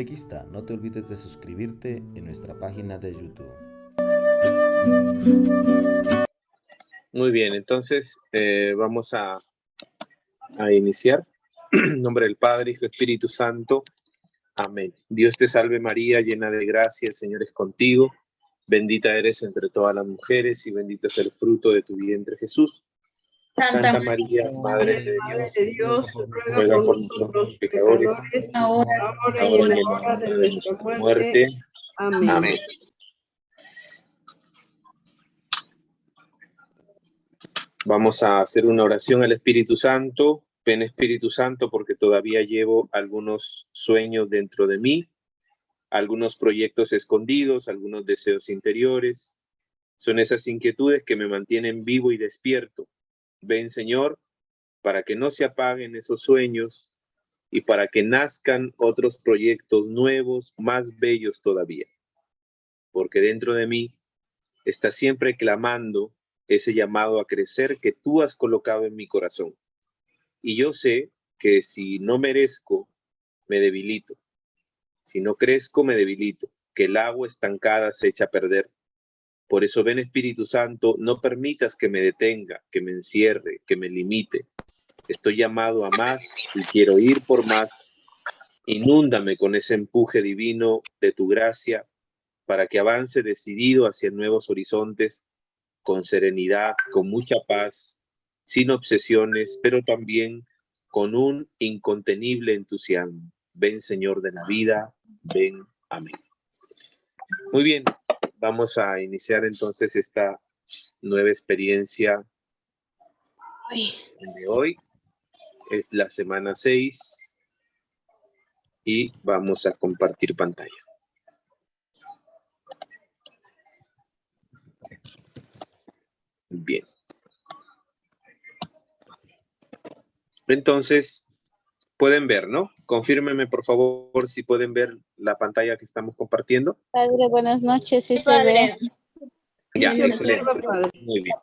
Catequista, no te olvides de suscribirte en nuestra página de YouTube. Muy bien, entonces vamos a iniciar. En nombre del Padre, Hijo y Espíritu Santo. Amén. Dios te salve María, llena de gracia, el Señor es contigo. Bendita eres entre todas las mujeres y bendito es el fruto de tu vientre, Jesús. Santa María, Madre de Dios, ruega por nosotros pecadores, ahora y en la hora de nuestra muerte. Amén. Vamos a hacer una oración al Espíritu Santo. Ven Espíritu Santo, porque todavía llevo algunos sueños dentro de mí, algunos proyectos escondidos, algunos deseos interiores. Son esas inquietudes que me mantienen vivo y despierto. Ven, Señor, para que no se apaguen esos sueños y para que nazcan otros proyectos nuevos, más bellos todavía. Porque dentro de mí está siempre clamando ese llamado a crecer que tú has colocado en mi corazón. Y yo sé que si no merezco, me debilito. Si no crezco, me debilito. Que el agua estancada se echa a perder. Por eso ven Espíritu Santo, no permitas que me detenga, que me encierre, que me limite. Estoy llamado a más y quiero ir por más. Inúndame con ese empuje divino de tu gracia para que avance decidido hacia nuevos horizontes, con serenidad, con mucha paz, sin obsesiones, pero también con un incontenible entusiasmo. Ven, Señor de la vida, ven. Amén. Muy bien. Vamos a iniciar entonces esta nueva experiencia de hoy. Es la semana 6 y vamos a compartir pantalla. Bien. Entonces, pueden ver, ¿no? Confírmenme, por favor, si pueden ver la pantalla que estamos compartiendo. Padre, buenas noches, sí se ve. Ya, excelente. Muy bien.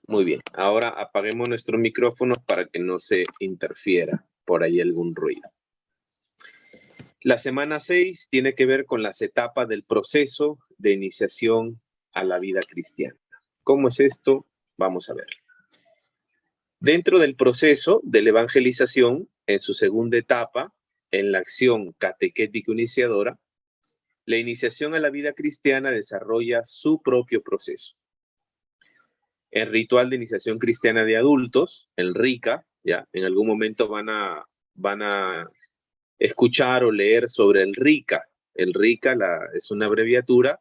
Muy bien. Ahora apaguemos nuestros micrófonos para que no se interfiera por ahí algún ruido. La semana 6 tiene que ver con las etapas del proceso de iniciación a la vida cristiana. ¿Cómo es esto? Vamos a ver. Dentro del proceso de la evangelización, en su segunda etapa, en la acción catequética iniciadora, la iniciación a la vida cristiana desarrolla su propio proceso. El ritual de iniciación cristiana de adultos, el RICA, ya en algún momento van a escuchar o leer sobre el RICA. El RICA es una abreviatura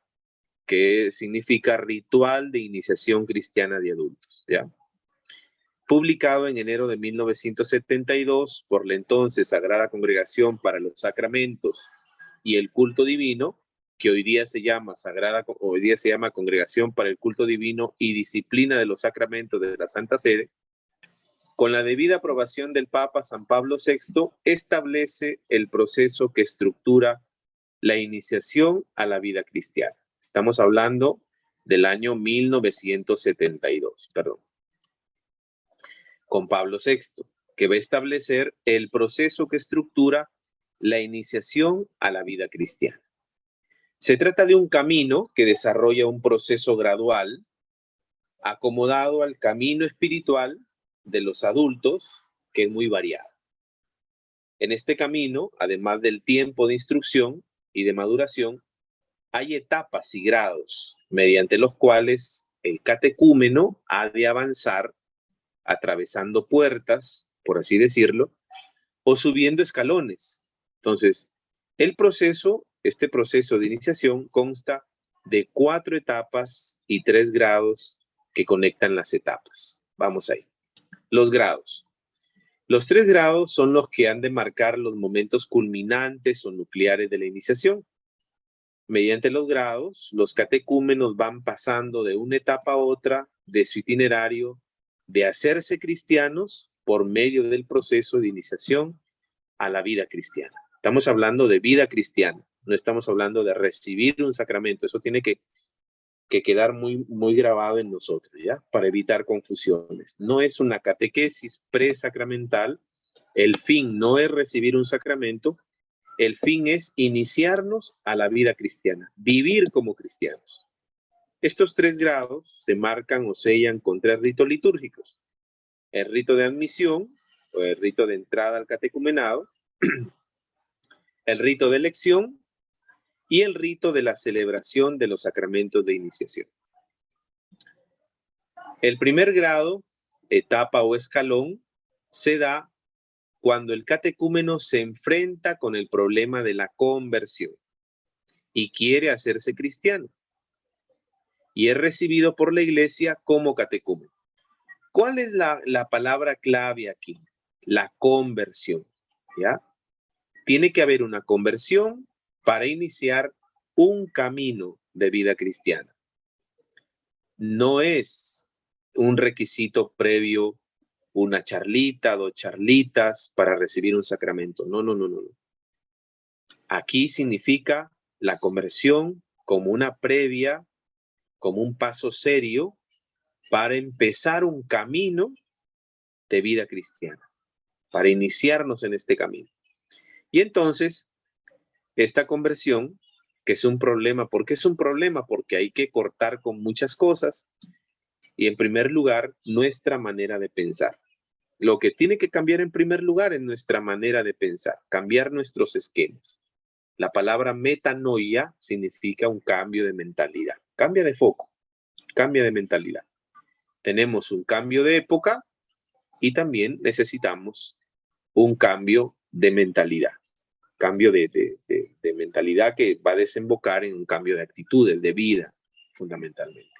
que significa Ritual de Iniciación Cristiana de Adultos, ¿ya? Publicado en enero de 1972 por la entonces Sagrada Congregación para los Sacramentos y el Culto Divino, que hoy día se llama Congregación para el Culto Divino y Disciplina de los Sacramentos de la Santa Sede, con la debida aprobación del Papa San Pablo VI, establece el proceso que estructura la iniciación a la vida cristiana. Estamos hablando del año 1972, perdón. Con Pablo VI, que va a establecer el proceso que estructura la iniciación a la vida cristiana. Se trata de un camino que desarrolla un proceso gradual, acomodado al camino espiritual de los adultos, que es muy variado. En este camino, además del tiempo de instrucción y de maduración, hay etapas y grados mediante los cuales el catecúmeno ha de avanzar atravesando puertas, por así decirlo, o subiendo escalones. Entonces, este proceso de iniciación consta de 4 etapas y 3 grados que conectan las etapas. Vamos ahí. Los grados. Los 3 grados son los que han de marcar los momentos culminantes o nucleares de la iniciación. Mediante los grados, los catecúmenos van pasando de una etapa a otra de su itinerario de hacerse cristianos por medio del proceso de iniciación a la vida cristiana. Estamos hablando de vida cristiana, no estamos hablando de recibir un sacramento. Eso tiene que quedar muy grabado en nosotros, ¿ya? Para evitar confusiones. No es una catequesis presacramental. El fin no es recibir un sacramento, El fin es iniciarnos a la vida cristiana, vivir como cristianos. Estos 3 grados se marcan o sellan con 3 ritos litúrgicos. El rito de admisión, o el rito de entrada al catecumenado, el rito de elección y el rito de la celebración de los sacramentos de iniciación. El primer grado, etapa o escalón, se da cuando el catecúmeno se enfrenta con el problema de la conversión y quiere hacerse cristiano y es recibido por la iglesia como catecúmeno. ¿Cuál es la palabra clave aquí? La conversión, ¿ya? Tiene que haber una conversión para iniciar un camino de vida cristiana. No es un requisito previo, una charlita, 2 charlitas para recibir un sacramento. No. Aquí significa la conversión como una previa, como un paso serio para empezar un camino de vida cristiana, para iniciarnos en este camino. Y entonces, esta conversión, que es un problema, ¿por qué es un problema? Porque hay que cortar con muchas cosas y en primer lugar, nuestra manera de pensar. Lo que tiene que cambiar en primer lugar es nuestra manera de pensar, cambiar nuestros esquemas. La palabra metanoia significa un cambio de mentalidad, cambia de foco, cambia de mentalidad. Tenemos un cambio de época y también necesitamos un cambio de mentalidad, cambio de mentalidad que va a desembocar en un cambio de actitudes, de vida, fundamentalmente.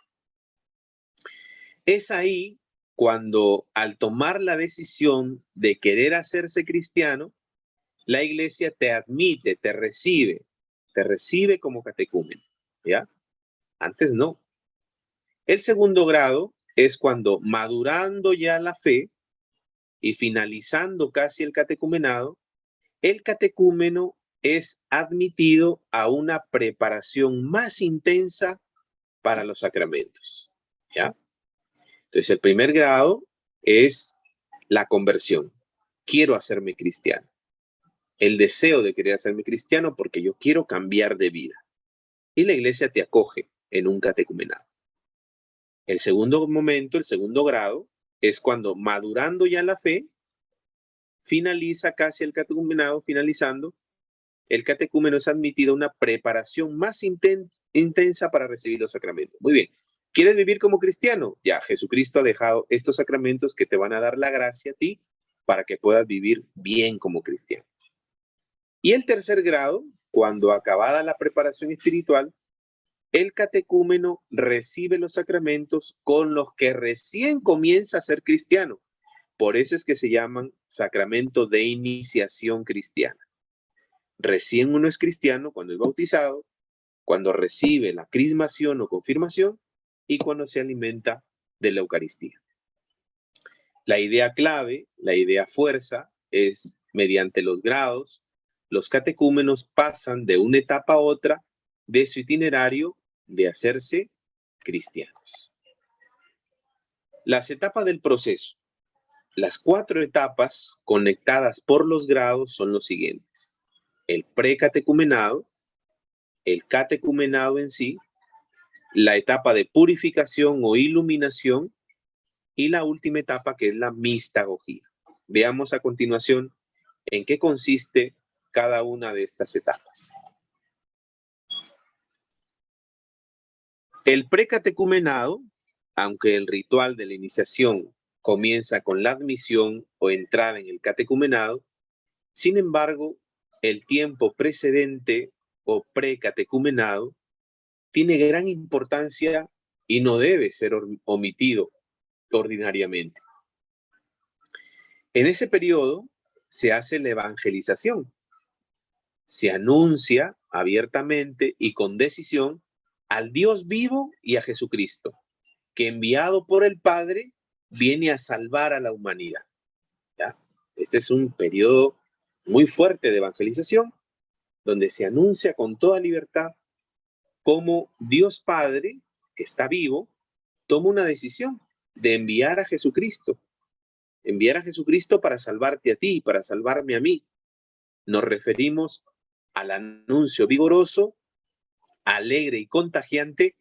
Es ahí cuando al tomar la decisión de querer hacerse cristiano, la iglesia te admite, te recibe como catecúmeno, ¿ya? Antes no. El segundo grado es cuando madurando ya la fe y finalizando casi el catecumenado, el catecúmeno es admitido a una preparación más intensa para los sacramentos, ¿ya? Entonces, el primer grado es la conversión. Quiero hacerme cristiano. El deseo de querer hacerme cristiano porque yo quiero cambiar de vida. Y la iglesia te acoge en un catecumenado. El segundo momento, el segundo grado, es cuando madurando ya la fe, finaliza casi el catecumenado, finalizando, el catecúmeno es admitido a una preparación más intensa para recibir los sacramentos. Muy bien. ¿Quieres vivir como cristiano? Ya, Jesucristo ha dejado estos sacramentos que te van a dar la gracia a ti para que puedas vivir bien como cristiano. Y el tercer grado, cuando acabada la preparación espiritual, el catecúmeno recibe los sacramentos con los que recién comienza a ser cristiano. Por eso es que se llaman sacramentos de iniciación cristiana. Recién uno es cristiano cuando es bautizado, cuando recibe la crismación o confirmación y cuando se alimenta de la Eucaristía. La idea clave, la idea fuerza, es mediante los grados, los catecúmenos pasan de una etapa a otra de su itinerario de hacerse cristianos. Las etapas del proceso. Las 4 etapas conectadas por los grados son los siguientes: el precatecumenado, el catecumenado en sí, la etapa de purificación o iluminación y la última etapa, que es la mistagogía. Veamos a continuación en qué consiste cada una de estas etapas. El precatecumenado, aunque el ritual de la iniciación comienza con la admisión o entrada en el catecumenado, sin embargo, el tiempo precedente o precatecumenado tiene gran importancia y no debe ser omitido ordinariamente. En ese periodo se hace la evangelización. Se anuncia abiertamente y con decisión al Dios vivo y a Jesucristo, que enviado por el Padre viene a salvar a la humanidad. ¿Ya? Este es un periodo muy fuerte de evangelización, donde se anuncia con toda libertad cómo Dios Padre, que está vivo, toma una decisión de enviar a Jesucristo para salvarte a ti, para salvarme a mí. Nos referimos al anuncio vigoroso, alegre y contagiante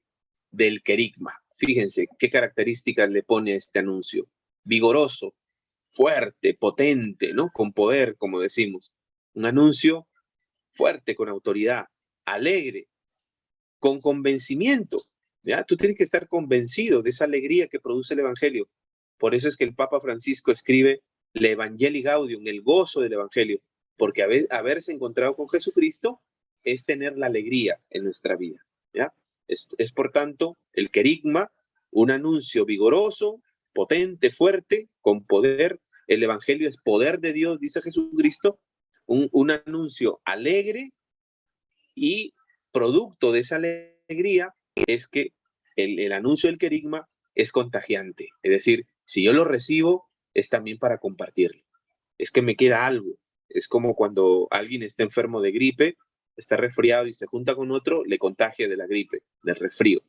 del querigma. Fíjense qué características le pone a este anuncio. Vigoroso, fuerte, potente, ¿no? Con poder, como decimos. Un anuncio fuerte, con autoridad, alegre, con convencimiento. ¿Ya? Tú tienes que estar convencido de esa alegría que produce el Evangelio. Por eso es que el Papa Francisco escribe el Evangelii Gaudium, el gozo del Evangelio, porque haberse encontrado con Jesucristo es tener la alegría en nuestra vida. ¿Ya? Es por tanto el querigma, un anuncio vigoroso, potente, fuerte, con poder. El Evangelio es poder de Dios, dice Jesucristo. Un anuncio alegre, y producto de esa alegría es que el anuncio del querigma es contagiante. Es decir, si yo lo recibo, es también para compartirlo. Es que me queda algo. Es como cuando alguien está enfermo de gripe, está resfriado y se junta con otro, le contagia de la gripe, del resfrío.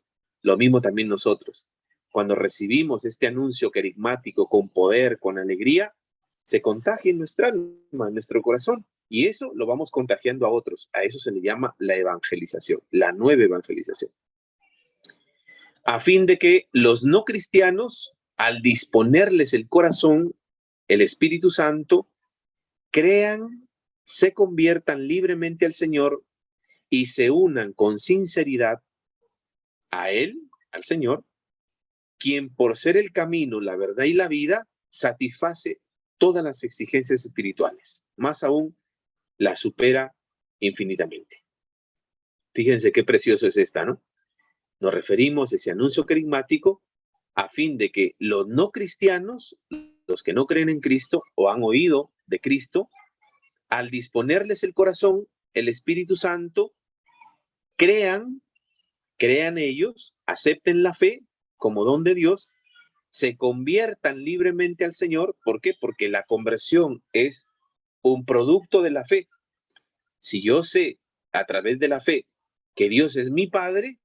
Lo mismo también nosotros. Cuando recibimos este anuncio querigmático con poder, con alegría, se contagia en nuestra alma, en nuestro corazón. Y eso lo vamos contagiando a otros. A eso se le llama la evangelización, la nueva evangelización. A fin de que los no cristianos, al disponerles el corazón, el Espíritu Santo, crean, se conviertan libremente al Señor y se unan con sinceridad a Él, al Señor, quien por ser el camino, la verdad y la vida, satisface todas las exigencias espirituales. Más aún, la supera infinitamente. Fíjense qué precioso es esta, ¿no? Nos referimos a ese anuncio querigmático a fin de que los no cristianos, los que no creen en Cristo o han oído de Cristo, al disponerles el corazón, el Espíritu Santo, crean ellos, acepten la fe como don de Dios, se conviertan libremente al Señor. ¿Por qué? Porque la conversión es un producto de la fe. Si yo sé a través de la fe que Dios es mi Padre,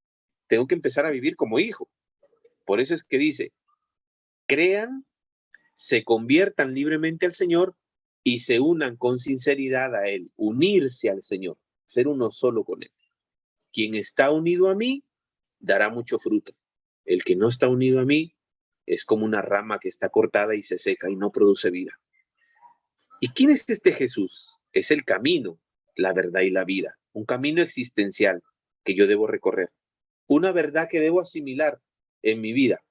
tengo que empezar a vivir como hijo. Por eso es que dice, crean, se conviertan libremente al Señor y se unan con sinceridad a Él, unirse al Señor, ser uno solo con Él. Quien está unido a mí dará mucho fruto. El que no está unido a mí es como una rama que está cortada y se seca y no produce vida. ¿Y quién es este Jesús? Es el camino, la verdad y la vida. Un camino existencial que yo debo recorrer. Una verdad que debo asimilar en mi vida.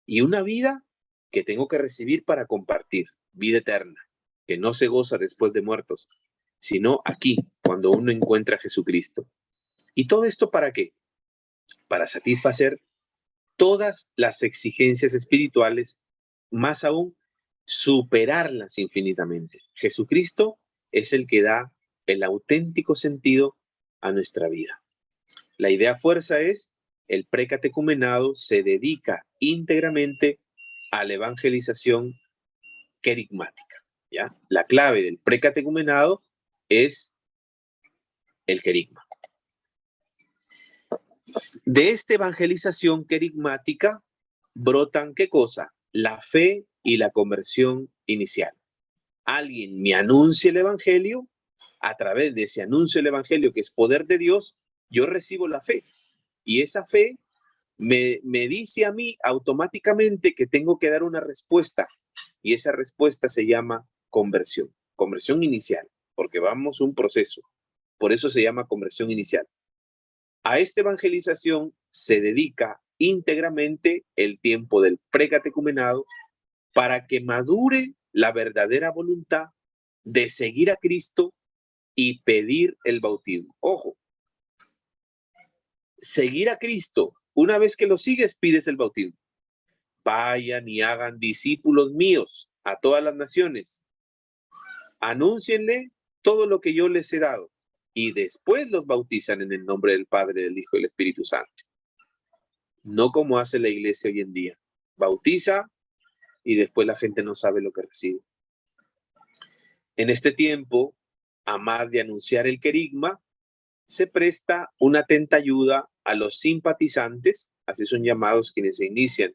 Y una vida que tengo que recibir para compartir. Vida eterna, que no se goza después de muertos, sino aquí, cuando uno encuentra a Jesucristo. ¿Y todo esto para qué? Para satisfacer todas las exigencias espirituales, más aún, superarlas infinitamente. Jesucristo es el que da el auténtico sentido a nuestra vida. La idea fuerza es, el precatecumenado se dedica íntegramente a la evangelización querigmática. ¿Ya? La clave del precatecumenado es el querigma. De esta evangelización querigmática brotan, ¿qué cosa? La fe y la conversión inicial. Alguien me anuncia el evangelio, a través de ese anuncio del evangelio, que es poder de Dios, yo recibo la fe. Y esa fe me dice a mí automáticamente que tengo que dar una respuesta. Y esa respuesta se llama conversión. Conversión inicial, porque vamos un proceso. Por eso se llama conversión inicial. A esta evangelización se dedica íntegramente el tiempo del precatecumenado para que madure la verdadera voluntad de seguir a Cristo y pedir el bautismo. Ojo, seguir a Cristo, una vez que lo sigues, pides el bautismo. Vayan y hagan discípulos míos a todas las naciones. Anúncienle todo lo que yo les he dado. Y después los bautizan en el nombre del Padre, del Hijo y del Espíritu Santo. No como hace la iglesia hoy en día. Bautiza y después la gente no sabe lo que recibe. En este tiempo, a más de anunciar el querigma, se presta una atenta ayuda a los simpatizantes, así son llamados quienes se inician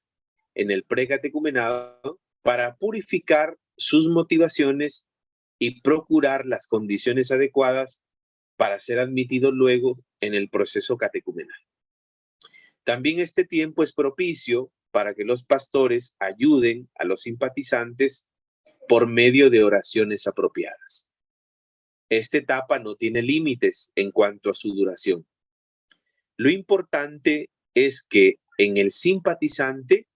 en el precatecumenado, para purificar sus motivaciones y procurar las condiciones adecuadas para ser admitidos luego en el proceso catecumenal. También este tiempo es propicio para que los pastores ayuden a los simpatizantes por medio de oraciones apropiadas. Esta etapa no tiene límites en cuanto a su duración. Lo importante es que en el simpatizante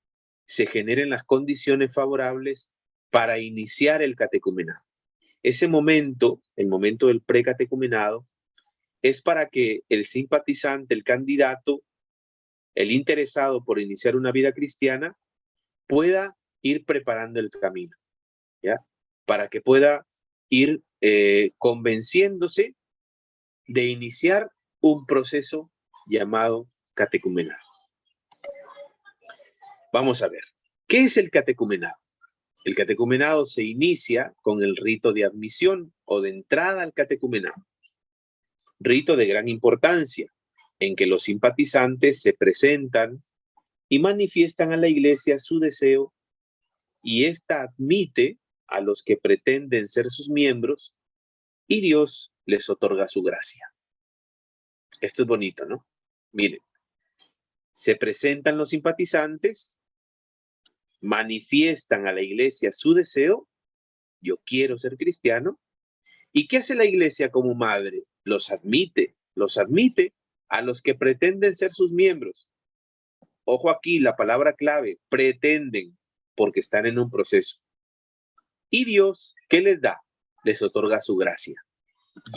se generen las condiciones favorables para iniciar el catecumenado. Ese momento, el momento del precatecumenado, es para que el simpatizante, el candidato, el interesado por iniciar una vida cristiana, pueda ir preparando el camino, ¿ya? Para que pueda ir convenciéndose de iniciar un proceso llamado catecumenado. Vamos a ver, ¿qué es el catecumenado? El catecumenado se inicia con el rito de admisión o de entrada al catecumenado. Rito de gran importancia, en que los simpatizantes se presentan y manifiestan a la iglesia su deseo, y ésta admite a los que pretenden ser sus miembros, y Dios les otorga su gracia. Esto es bonito, ¿no? Miren, se presentan los simpatizantes, manifiestan a la iglesia su deseo, yo quiero ser cristiano, ¿y qué hace la iglesia como madre? Los admite a los que pretenden ser sus miembros. Ojo aquí, la palabra clave, pretenden, porque están en un proceso. Y Dios, ¿qué les da? Les otorga su gracia.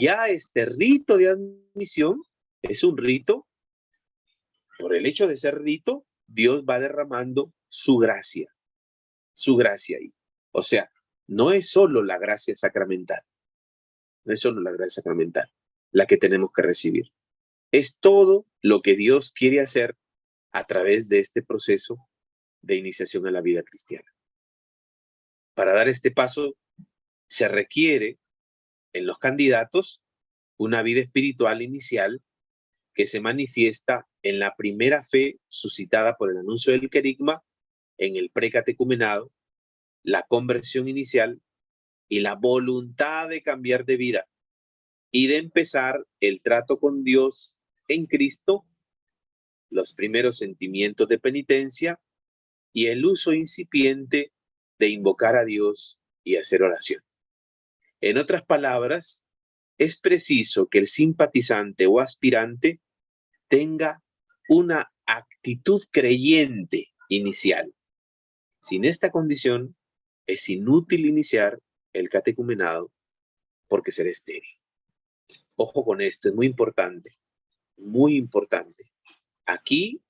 Ya este rito de admisión es un rito, por el hecho de ser rito, Dios va derramando su gracia ahí. O sea, no es solo la gracia sacramental, no es solo la gracia sacramental la que tenemos que recibir. Es todo lo que Dios quiere hacer a través de este proceso de iniciación a la vida cristiana. Para dar este paso se requiere en los candidatos una vida espiritual inicial que se manifiesta en la primera fe suscitada por el anuncio del querigma, en el precatecumenado, la conversión inicial y la voluntad de cambiar de vida y de empezar el trato con Dios en Cristo, los primeros sentimientos de penitencia y el uso incipiente de invocar a Dios y hacer oración. En otras palabras, es preciso que el simpatizante o aspirante tenga una actitud creyente inicial. Sin esta condición, es inútil iniciar el catecumenado porque será estéril. Ojo con esto, es muy importante, muy importante. Aquí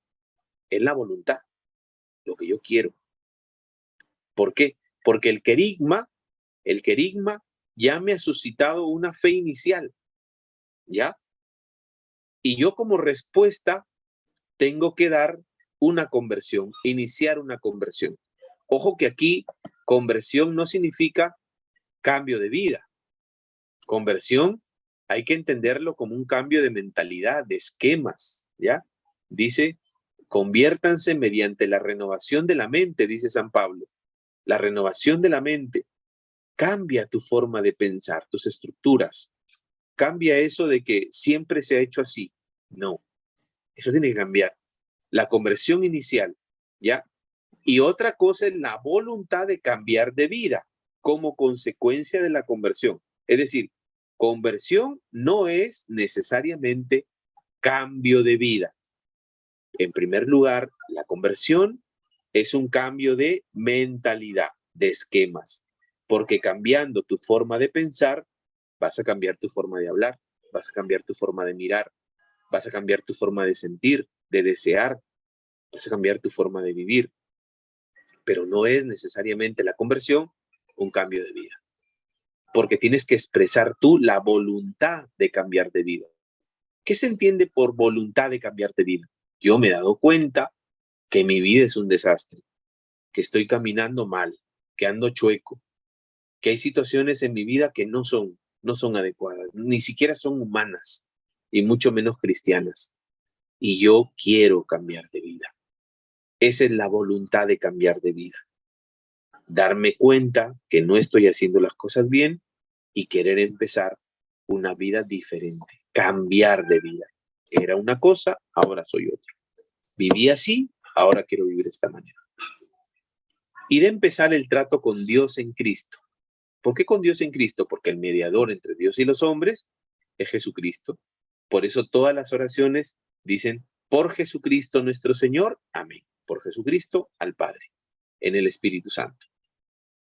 es la voluntad, lo que yo quiero. ¿Por qué? Porque el querigma ya me ha suscitado una fe inicial, ¿ya? Y yo como respuesta tengo que dar una conversión, iniciar una conversión. Ojo que aquí conversión no significa cambio de vida. Conversión hay que entenderlo como un cambio de mentalidad, de esquemas, ¿ya? Dice, conviértanse mediante la renovación de la mente, dice San Pablo. La renovación de la mente cambia tu forma de pensar, tus estructuras. Cambia eso de que siempre se ha hecho así. No, eso tiene que cambiar. La conversión inicial, ¿ya? Y otra cosa es la voluntad de cambiar de vida como consecuencia de la conversión. Es decir, conversión no es necesariamente cambio de vida. En primer lugar, la conversión es un cambio de mentalidad, de esquemas, porque cambiando tu forma de pensar, vas a cambiar tu forma de hablar, vas a cambiar tu forma de mirar, vas a cambiar tu forma de sentir, de desear, vas a cambiar tu forma de vivir. Pero no es necesariamente la conversión un cambio de vida, porque tienes que expresar tú la voluntad de cambiar de vida. ¿Qué se entiende por voluntad de cambiar de vida? Yo me he dado cuenta que mi vida es un desastre, que estoy caminando mal, que ando chueco, que hay situaciones en mi vida que no son adecuadas, ni siquiera son humanas y mucho menos cristianas. Y yo quiero cambiar de vida. Esa es la voluntad de cambiar de vida. Darme cuenta que no estoy haciendo las cosas bien y querer empezar una vida diferente. cambiar de vida. Era una cosa, ahora soy otra. Viví así, ahora quiero vivir de esta manera. Y de empezar el trato con Dios en Cristo. ¿Por qué con Dios en Cristo? Porque el mediador entre Dios y los hombres es Jesucristo. Por eso todas las oraciones dicen, por Jesucristo nuestro Señor, amén. Por Jesucristo al Padre, en el Espíritu Santo.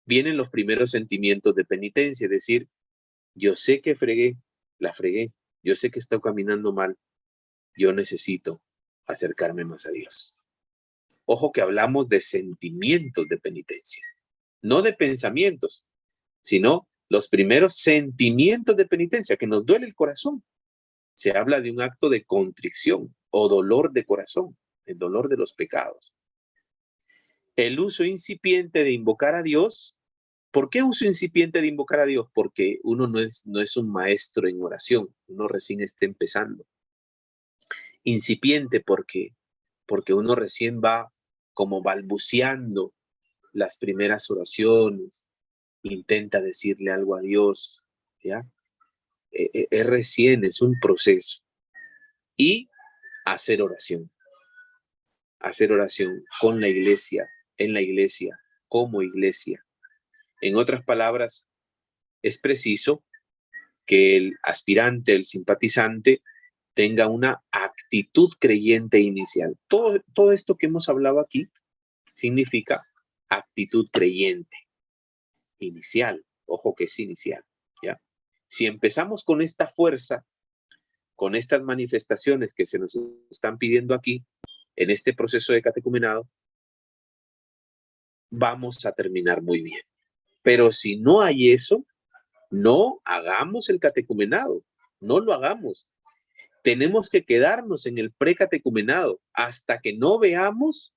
Vienen los primeros sentimientos de penitencia, es decir, yo sé que la fregué, yo sé que estoy caminando mal, yo necesito acercarme más a Dios. Ojo que hablamos de sentimientos de penitencia, no de pensamientos, sino los primeros sentimientos de penitencia, que nos duele el corazón. Se habla de un acto de contrición o dolor de corazón, el dolor de los pecados. El uso incipiente de invocar a Dios. ¿Por qué uso incipiente de invocar a Dios? Porque uno no es un maestro en oración, uno recién está empezando. Incipiente porque uno recién va como balbuceando las primeras oraciones, intenta decirle algo a Dios, ¿ya? Es recién, es un proceso. Y hacer oración con la iglesia, en la iglesia, como iglesia. En otras palabras, es preciso que el aspirante, el simpatizante, tenga una actitud creyente inicial. Todo esto que hemos hablado aquí significa actitud creyente inicial. Ojo que es inicial, ¿ya? Si empezamos con esta fuerza, con estas manifestaciones que se nos están pidiendo aquí, en este proceso de catecumenado, vamos a terminar muy bien. Pero si no hay eso, no hagamos el catecumenado, no lo hagamos. Tenemos que quedarnos en el precatecumenado hasta que no veamos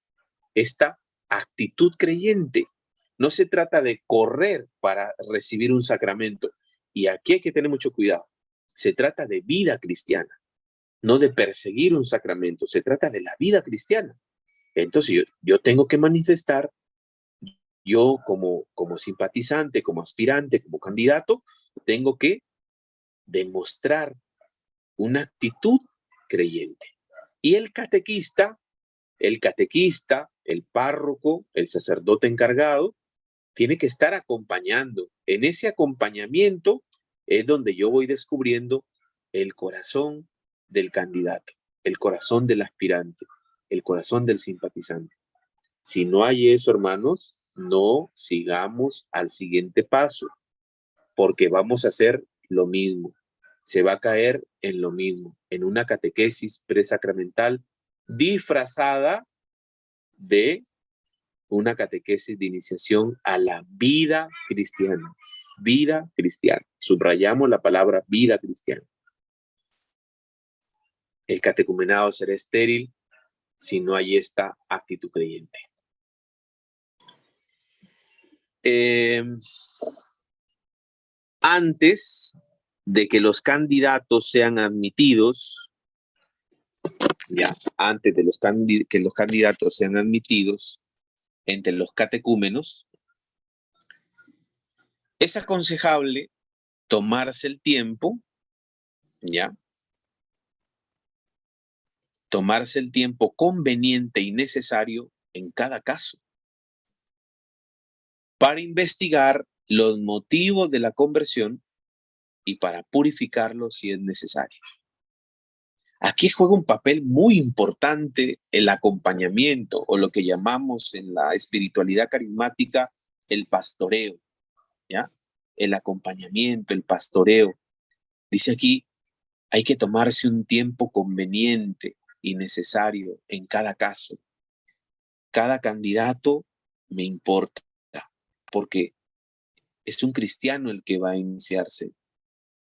esta actitud creyente. No se trata de correr para recibir un sacramento. Y aquí hay que tener mucho cuidado. Se trata de vida cristiana, no de perseguir un sacramento. Se trata de la vida cristiana. Entonces yo tengo que manifestar, yo como simpatizante, como aspirante, como candidato, tengo que demostrar una actitud creyente. Y el catequista, el párroco, el sacerdote encargado, tiene que estar acompañando. En ese acompañamiento es donde yo voy descubriendo el corazón del candidato, el corazón del aspirante, el corazón del simpatizante. Si no hay eso, hermanos, no sigamos al siguiente paso, porque vamos a hacer lo mismo. Se va a caer en lo mismo, en una catequesis presacramental disfrazada de una catequesis de iniciación a la vida cristiana. Vida cristiana. Subrayamos la palabra vida cristiana. El catecumenado será estéril si no hay esta actitud creyente. Antes de que los candidatos sean admitidos, antes de que los candidatos sean admitidos entre los catecúmenos, es aconsejable tomarse el tiempo, tomarse el tiempo conveniente y necesario en cada caso para investigar los motivos de la conversión y para purificarlos si es necesario. Aquí juega un papel muy importante el acompañamiento, o lo que llamamos en la espiritualidad carismática el pastoreo, ¿ya? El acompañamiento, el pastoreo. Dice aquí, hay que tomarse un tiempo conveniente y necesario en cada caso. Cada candidato me importa, porque es un cristiano el que va a iniciarse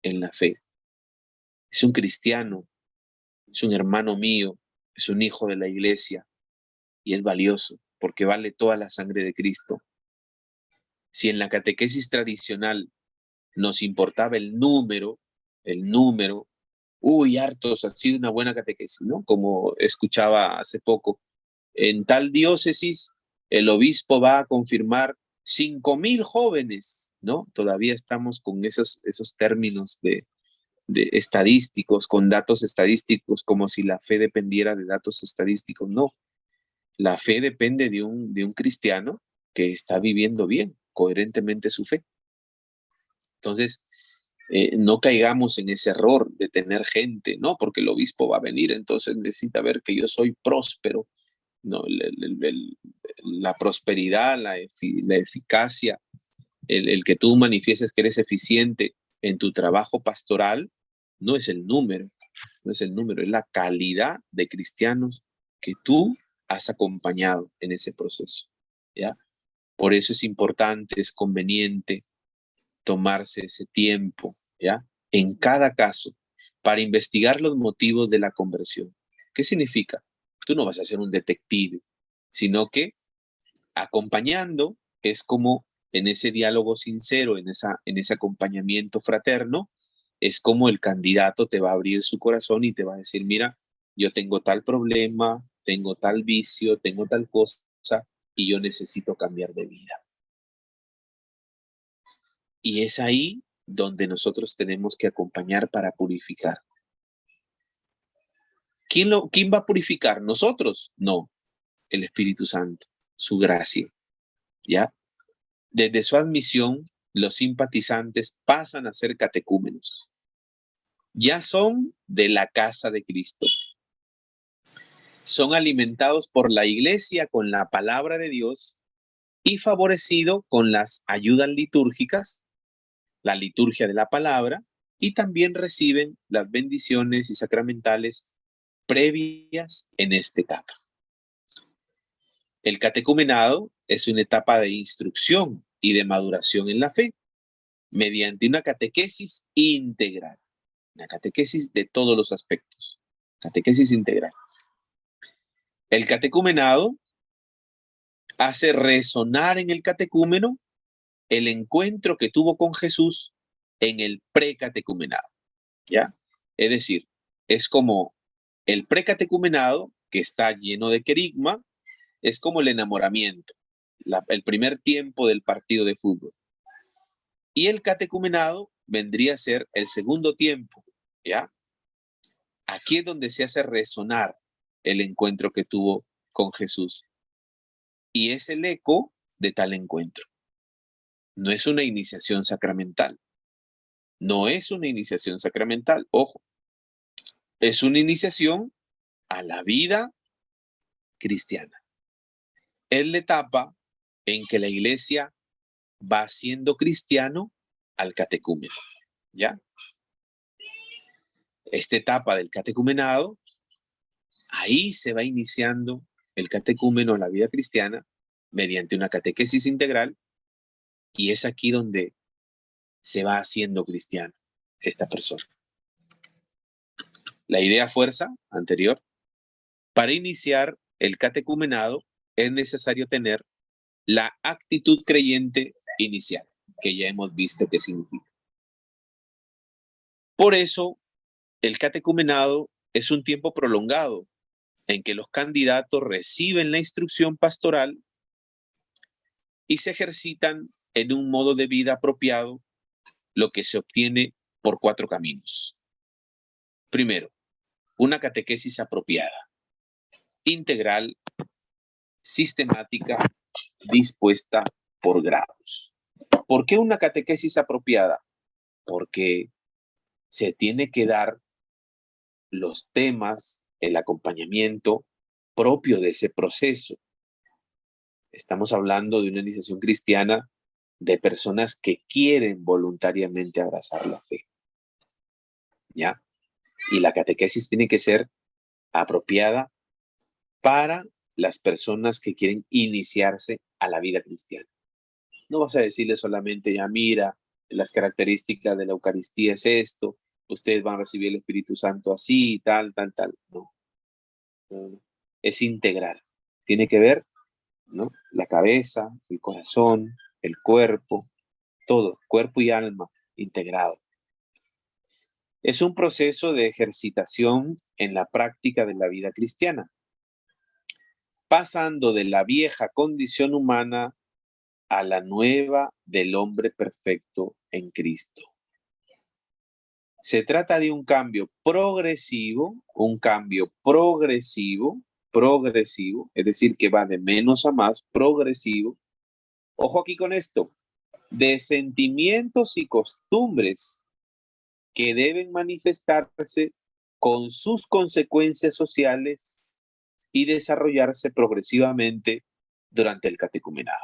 en la fe. Es un cristiano, es un hermano mío, es un hijo de la iglesia y es valioso porque vale toda la sangre de Cristo. Si en la catequesis tradicional nos importaba el número, hartos, ha sido una buena catequesis, ¿no? Como escuchaba hace poco, en tal diócesis el obispo va a confirmar 5,000 jóvenes, ¿no? Todavía estamos con esos términos de estadísticos, con datos estadísticos, como si la fe dependiera de datos estadísticos. No, la fe depende de un cristiano que está viviendo bien, coherentemente su fe. Entonces, no caigamos en ese error de tener gente, no, porque el obispo va a venir, entonces necesita ver que yo soy próspero. No, la prosperidad, la eficacia, el que tú manifiestes que eres eficiente en tu trabajo pastoral, no es el número, no es el número, es la calidad de cristianos que tú has acompañado en ese proceso, ¿ya? Por eso es importante, es conveniente tomarse ese tiempo, ¿ya? En cada caso, para investigar los motivos de la conversión. ¿Qué significa? Tú no vas a ser un detective, sino que acompañando es como en ese diálogo sincero, en ese acompañamiento fraterno, es como el candidato te va a abrir su corazón y te va a decir, mira, yo tengo tal problema, tengo tal vicio, tengo tal cosa y yo necesito cambiar de vida. Y es ahí donde nosotros tenemos que acompañar para purificar. ¿Quién va a purificar? ¿Nosotros? No, el Espíritu Santo, su gracia, ¿ya? Desde su admisión, los simpatizantes pasan a ser catecúmenos. Ya son de la casa de Cristo. Son alimentados por la iglesia con la palabra de Dios y favorecidos con las ayudas litúrgicas, la liturgia de la palabra, y también reciben las bendiciones y sacramentales previas en esta etapa. El catecumenado es una etapa de instrucción y de maduración en la fe, mediante una catequesis integral, una catequesis de todos los aspectos, catequesis integral. El catecumenado hace resonar en el catecúmeno el encuentro que tuvo con Jesús en el precatecumenado, ¿ya? Es decir, es como el precatecumenado, que está lleno de querigma, es como el enamoramiento, el primer tiempo del partido de fútbol. Y el catecumenado vendría a ser el segundo tiempo, ¿ya? Aquí es donde se hace resonar el encuentro que tuvo con Jesús. Y es el eco de tal encuentro. No es una iniciación sacramental. No es una iniciación sacramental, ojo. Es una iniciación a la vida cristiana. Es la etapa en que la iglesia va siendo cristiano al catecúmeno, ¿ya? Esta etapa del catecumenado, ahí se va iniciando el catecúmeno a la vida cristiana mediante una catequesis integral, y es aquí donde se va haciendo cristiano esta persona. La idea fuerza anterior, para iniciar el catecumenado es necesario tener la actitud creyente inicial, que ya hemos visto qué significa. Por eso, el catecumenado es un tiempo prolongado en que los candidatos reciben la instrucción pastoral y se ejercitan en un modo de vida apropiado, lo que se obtiene por 4 caminos. Primero, una catequesis apropiada, integral, sistemática, dispuesta por grados. ¿Por qué una catequesis apropiada? Porque se tiene que dar los temas, el acompañamiento propio de ese proceso. Estamos hablando de una iniciación cristiana de personas que quieren voluntariamente abrazar la fe, ¿ya? Y la catequesis tiene que ser apropiada para las personas que quieren iniciarse a la vida cristiana. No vas a decirle solamente, ya mira, las características de la Eucaristía es esto, ustedes van a recibir el Espíritu Santo así, tal. No. Es integral. Tiene que ver, ¿no? La cabeza, el corazón, el cuerpo, todo, cuerpo y alma integrado. Es un proceso de ejercitación en la práctica de la vida cristiana, pasando de la vieja condición humana a la nueva del hombre perfecto en Cristo. Se trata de un cambio progresivo, progresivo, es decir, que va de menos a más, progresivo. Ojo aquí con esto, de sentimientos y costumbres que deben manifestarse con sus consecuencias sociales y desarrollarse progresivamente durante el catecumenado.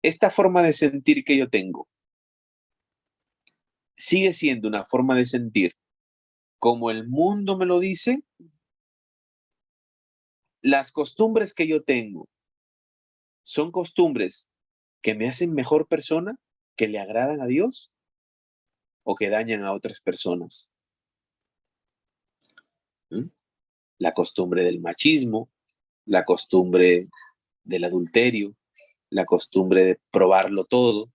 Esta forma de sentir que yo tengo sigue siendo una forma de sentir como el mundo me lo dice. Las costumbres que yo tengo son costumbres que me hacen mejor persona, que le agradan a Dios o que dañan a otras personas. La costumbre del machismo, la costumbre del adulterio, la costumbre de probarlo todo,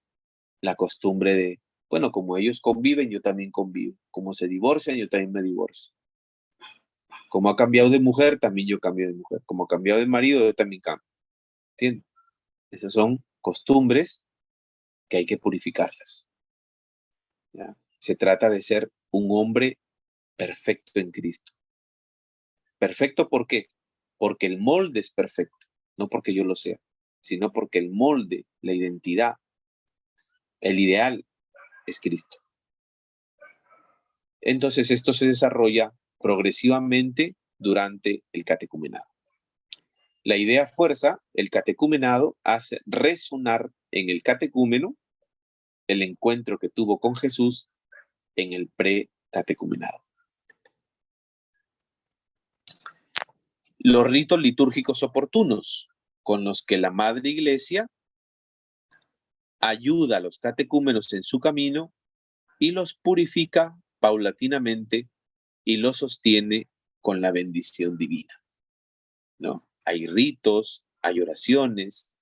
la costumbre de, bueno, como ellos conviven, yo también convivo. Como se divorcian, yo también me divorcio. Como ha cambiado de mujer, también yo cambio de mujer. Como ha cambiado de marido, yo también cambio. ¿Entiendes? Esas son costumbres que hay que purificarlas. ¿Ya? Se trata de ser un hombre perfecto en Cristo. ¿Perfecto por qué? Porque el molde es perfecto. No porque yo lo sea, sino porque el molde, la identidad, el ideal es Cristo. Entonces esto se desarrolla progresivamente durante el catecumenado. La idea fuerza, el catecumenado, hace resonar en el catecúmeno el encuentro que tuvo con Jesús en el pre-catecumenado. Los ritos litúrgicos oportunos con los que la Madre Iglesia ayuda a los catecúmenos en su camino y los purifica paulatinamente y los sostiene con la bendición divina, ¿no? Hay ritos, hay oraciones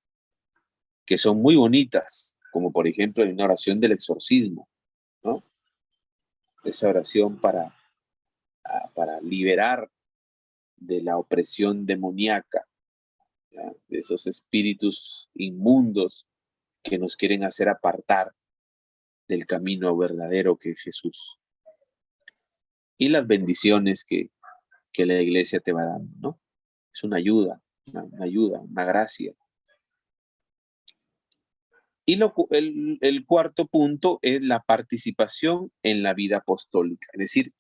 que son muy bonitas, como por ejemplo hay una oración del exorcismo, ¿no? Esa oración para liberar de la opresión demoníaca, ¿ya? De esos espíritus inmundos que nos quieren hacer apartar del camino verdadero que es Jesús. Y las bendiciones que la iglesia te va dando, ¿no? Es una ayuda, una gracia. Y el cuarto punto es la participación en la vida apostólica, es decir,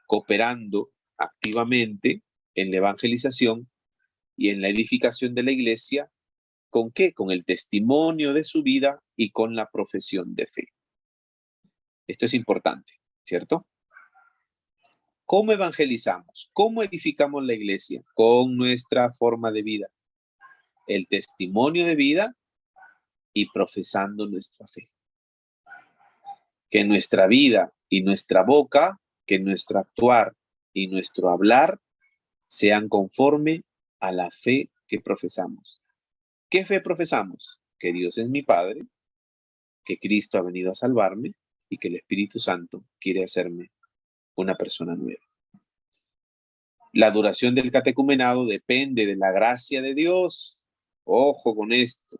cooperando activamente en la evangelización y en la edificación de la iglesia. ¿Con qué? Con el testimonio de su vida y con la profesión de fe. Esto es importante, ¿cierto? ¿Cómo evangelizamos? ¿Cómo edificamos la iglesia? Con nuestra forma de vida. El testimonio de vida y profesando nuestra fe. Que nuestra vida y nuestra boca, que nuestro actuar y nuestro hablar sean conforme a la fe que profesamos. ¿Qué fe profesamos? Que Dios es mi Padre, que Cristo ha venido a salvarme y que el Espíritu Santo quiere hacerme una persona nueva. La duración del catecumenado depende de la gracia de Dios. Ojo con esto.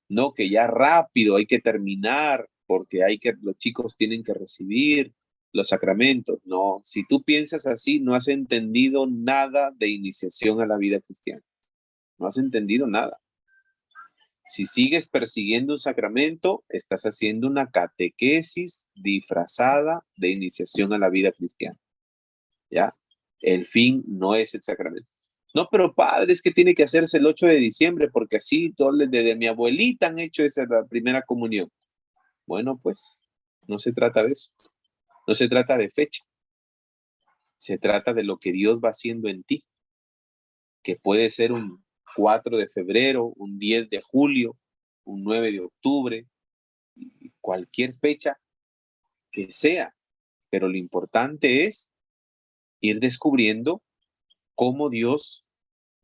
No que ya rápido hay que terminar porque los chicos tienen que recibir los sacramentos. No, si tú piensas así, no has entendido nada de iniciación a la vida cristiana. No has entendido nada. Si sigues persiguiendo un sacramento, estás haciendo una catequesis disfrazada de iniciación a la vida cristiana. ¿Ya? El fin no es el sacramento. No, pero padre, es que tiene que hacerse el 8 de diciembre porque así desde mi abuelita han hecho esa la primera comunión. Bueno, pues no se trata de eso. No se trata de fecha. Se trata de lo que Dios va haciendo en ti. Que puede ser un 4 de febrero, un 10 de julio, un 9 de octubre, cualquier fecha que sea. Pero lo importante es ir descubriendo cómo Dios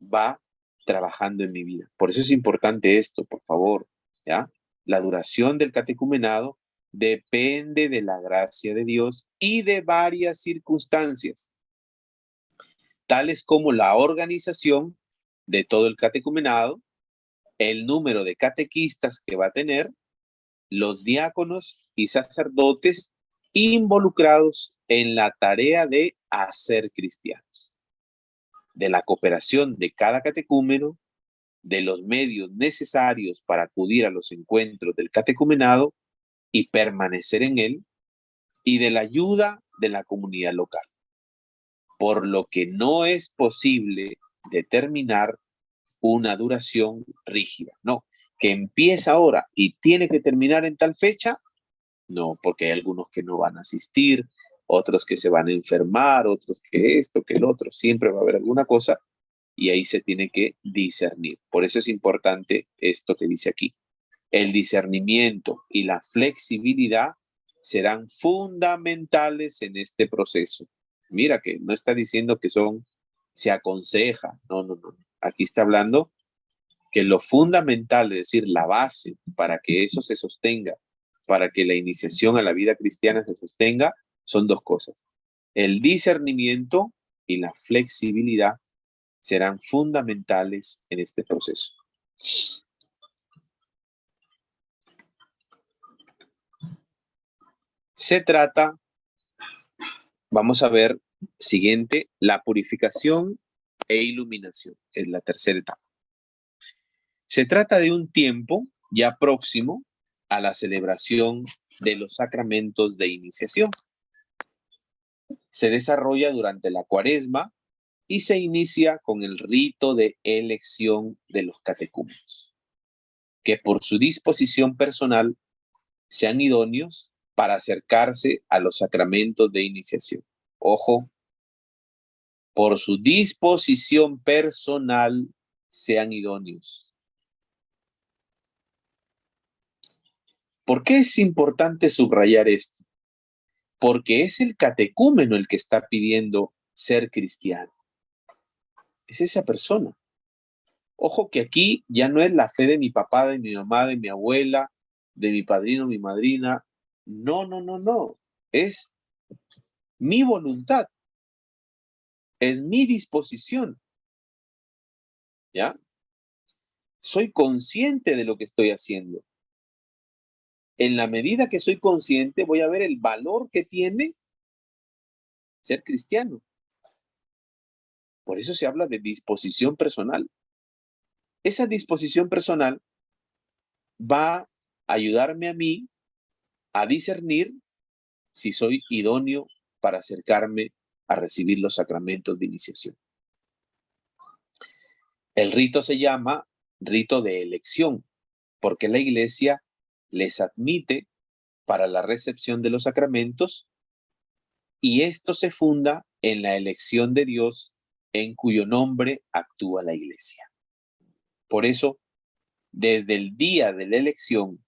va trabajando en mi vida. Por eso es importante esto, por favor, ¿ya? La duración del catecumenado depende de la gracia de Dios y de varias circunstancias, tales como la organización de todo el catecumenado, el número de catequistas que va a tener, los diáconos y sacerdotes involucrados en la tarea de hacer cristianos, de la cooperación de cada catecúmeno, de los medios necesarios para acudir a los encuentros del catecumenado y permanecer en él, y de la ayuda de la comunidad local, por lo que no es posible determinar una duración rígida. No, que empieza ahora y tiene que terminar en tal fecha. No, porque hay algunos que no van a asistir, otros que se van a enfermar, otros que esto, que el otro. Siempre va a haber alguna cosa y ahí se tiene que discernir. Por eso es importante esto que dice aquí. El discernimiento y la flexibilidad serán fundamentales en este proceso. Mira que no está diciendo que se aconseja. No, no, no. Aquí está hablando que lo fundamental, es decir, la base para que eso se sostenga, para que la iniciación a la vida cristiana se sostenga, son dos cosas. El discernimiento y la flexibilidad serán fundamentales en este proceso. Se trata, vamos a ver, siguiente, la purificación e iluminación. Es la tercera etapa. Se trata de un tiempo ya próximo a la celebración de los sacramentos de iniciación. Se desarrolla durante la Cuaresma y se inicia con el rito de elección de los catecúmenos, que por su disposición personal sean idóneos para acercarse a los sacramentos de iniciación. Ojo, por su disposición personal sean idóneos. ¿Por qué es importante subrayar esto? Porque es el catecúmeno el que está pidiendo ser cristiano. Es esa persona. Ojo que aquí ya no es la fe de mi papá, de mi mamá, de mi abuela, de mi padrino, mi madrina. No, no, no, no. Es mi voluntad. Es mi disposición. ¿Ya? Soy consciente de lo que estoy haciendo. En la medida que soy consciente, voy a ver el valor que tiene ser cristiano. Por eso se habla de disposición personal. Esa disposición personal va a ayudarme a mí a discernir si soy idóneo para acercarme a recibir los sacramentos de iniciación. El rito se llama rito de elección, porque la Iglesia les admite para la recepción de los sacramentos y esto se funda en la elección de Dios en cuyo nombre actúa la Iglesia. Por eso, desde el día de la elección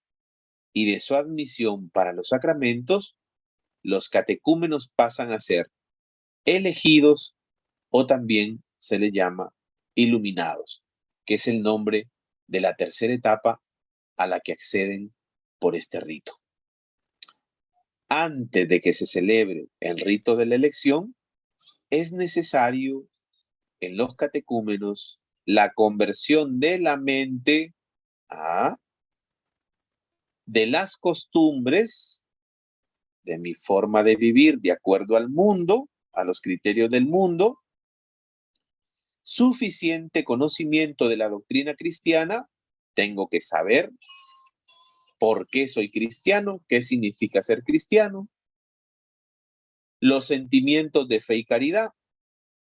y de su admisión para los sacramentos, los catecúmenos pasan a ser elegidos o también se les llama iluminados, que es el nombre de la tercera etapa a la que acceden por este rito. Antes de que se celebre el rito de la elección, es necesario en los catecúmenos la conversión de la mente de las costumbres, de mi forma de vivir de acuerdo al mundo, a los criterios del mundo, suficiente conocimiento de la doctrina cristiana, tengo que saber por qué soy cristiano, qué significa ser cristiano, los sentimientos de fe y caridad.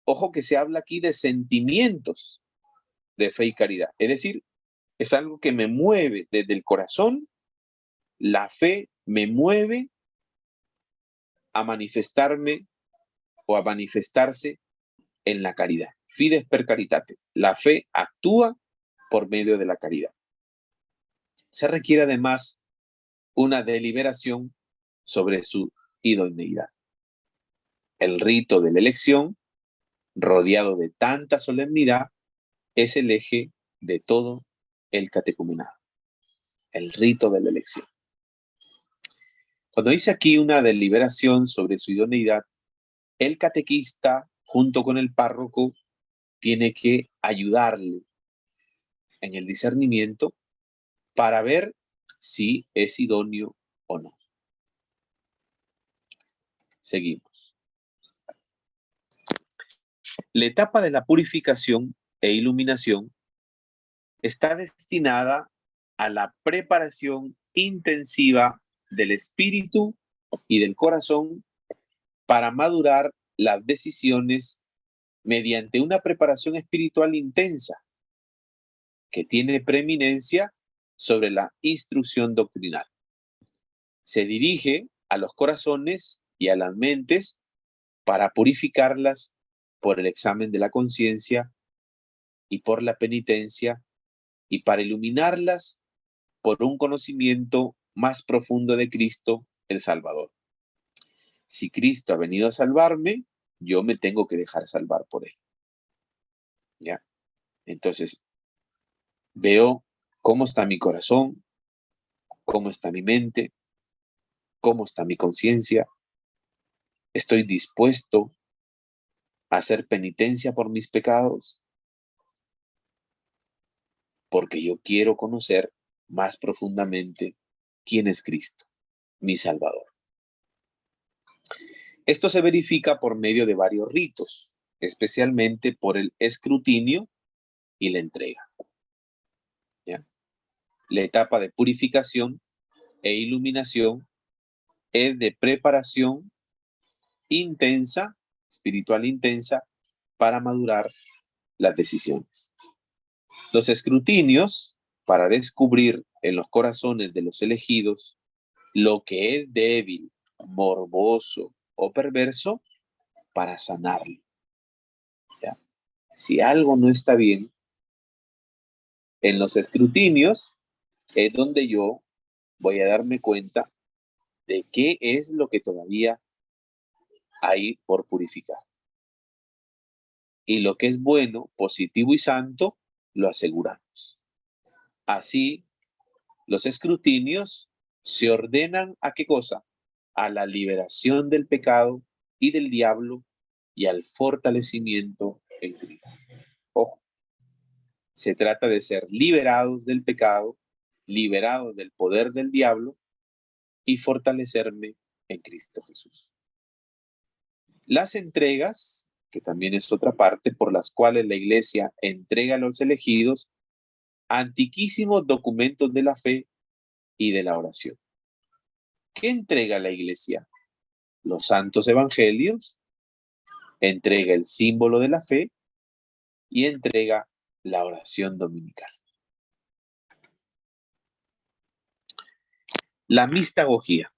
Ojo que se habla aquí de sentimientos de fe y caridad, es decir, es algo que me mueve desde el corazón. La fe me mueve a manifestarme o a manifestarse en la caridad. Fides per caritate. La fe actúa por medio de la caridad. Se requiere además una deliberación sobre su idoneidad. El rito de la elección, rodeado de tanta solemnidad, es el eje de todo el catecumenado. El rito de la elección. Cuando dice aquí una deliberación sobre su idoneidad, el catequista, junto con el párroco, tiene que ayudarle en el discernimiento para ver si es idóneo o no. Seguimos. La etapa de la purificación e iluminación está destinada a la preparación intensiva del espíritu y del corazón para madurar las decisiones mediante una preparación espiritual intensa que tiene preeminencia sobre la instrucción doctrinal. Se dirige a los corazones y a las mentes para purificarlas por el examen de la conciencia y por la penitencia, y para iluminarlas por un conocimiento más profundo de Cristo, el Salvador. Si Cristo ha venido a salvarme, yo me tengo que dejar salvar por Él. ¿Ya? Entonces, veo cómo está mi corazón, cómo está mi mente, cómo está mi conciencia. Estoy dispuesto a hacer penitencia por mis pecados, porque yo quiero conocer más profundamente quién es Cristo, mi Salvador. Esto se verifica por medio de varios ritos, especialmente por el escrutinio y la entrega. ¿Ya? La etapa de purificación e iluminación es de preparación intensa, espiritual intensa, para madurar las decisiones. Los escrutinios, para descubrir en los corazones de los elegidos lo que es débil, morboso o perverso, para sanarlo. ¿Ya? Si algo no está bien, en los escrutinios es donde yo voy a darme cuenta de qué es lo que todavía hay por purificar. Y lo que es bueno, positivo y santo, lo aseguramos. Así, los escrutinios se ordenan ¿a qué cosa? A la liberación del pecado y del diablo y al fortalecimiento en Cristo. Ojo, se trata de ser liberados del pecado, liberados del poder del diablo y fortalecerme en Cristo Jesús. Las entregas, que también es otra parte por las cuales la Iglesia entrega a los elegidos antiquísimos documentos de la fe y de la oración. ¿Qué entrega la Iglesia? Los santos evangelios, entrega el símbolo de la fe y entrega la oración dominical. La mistagogía.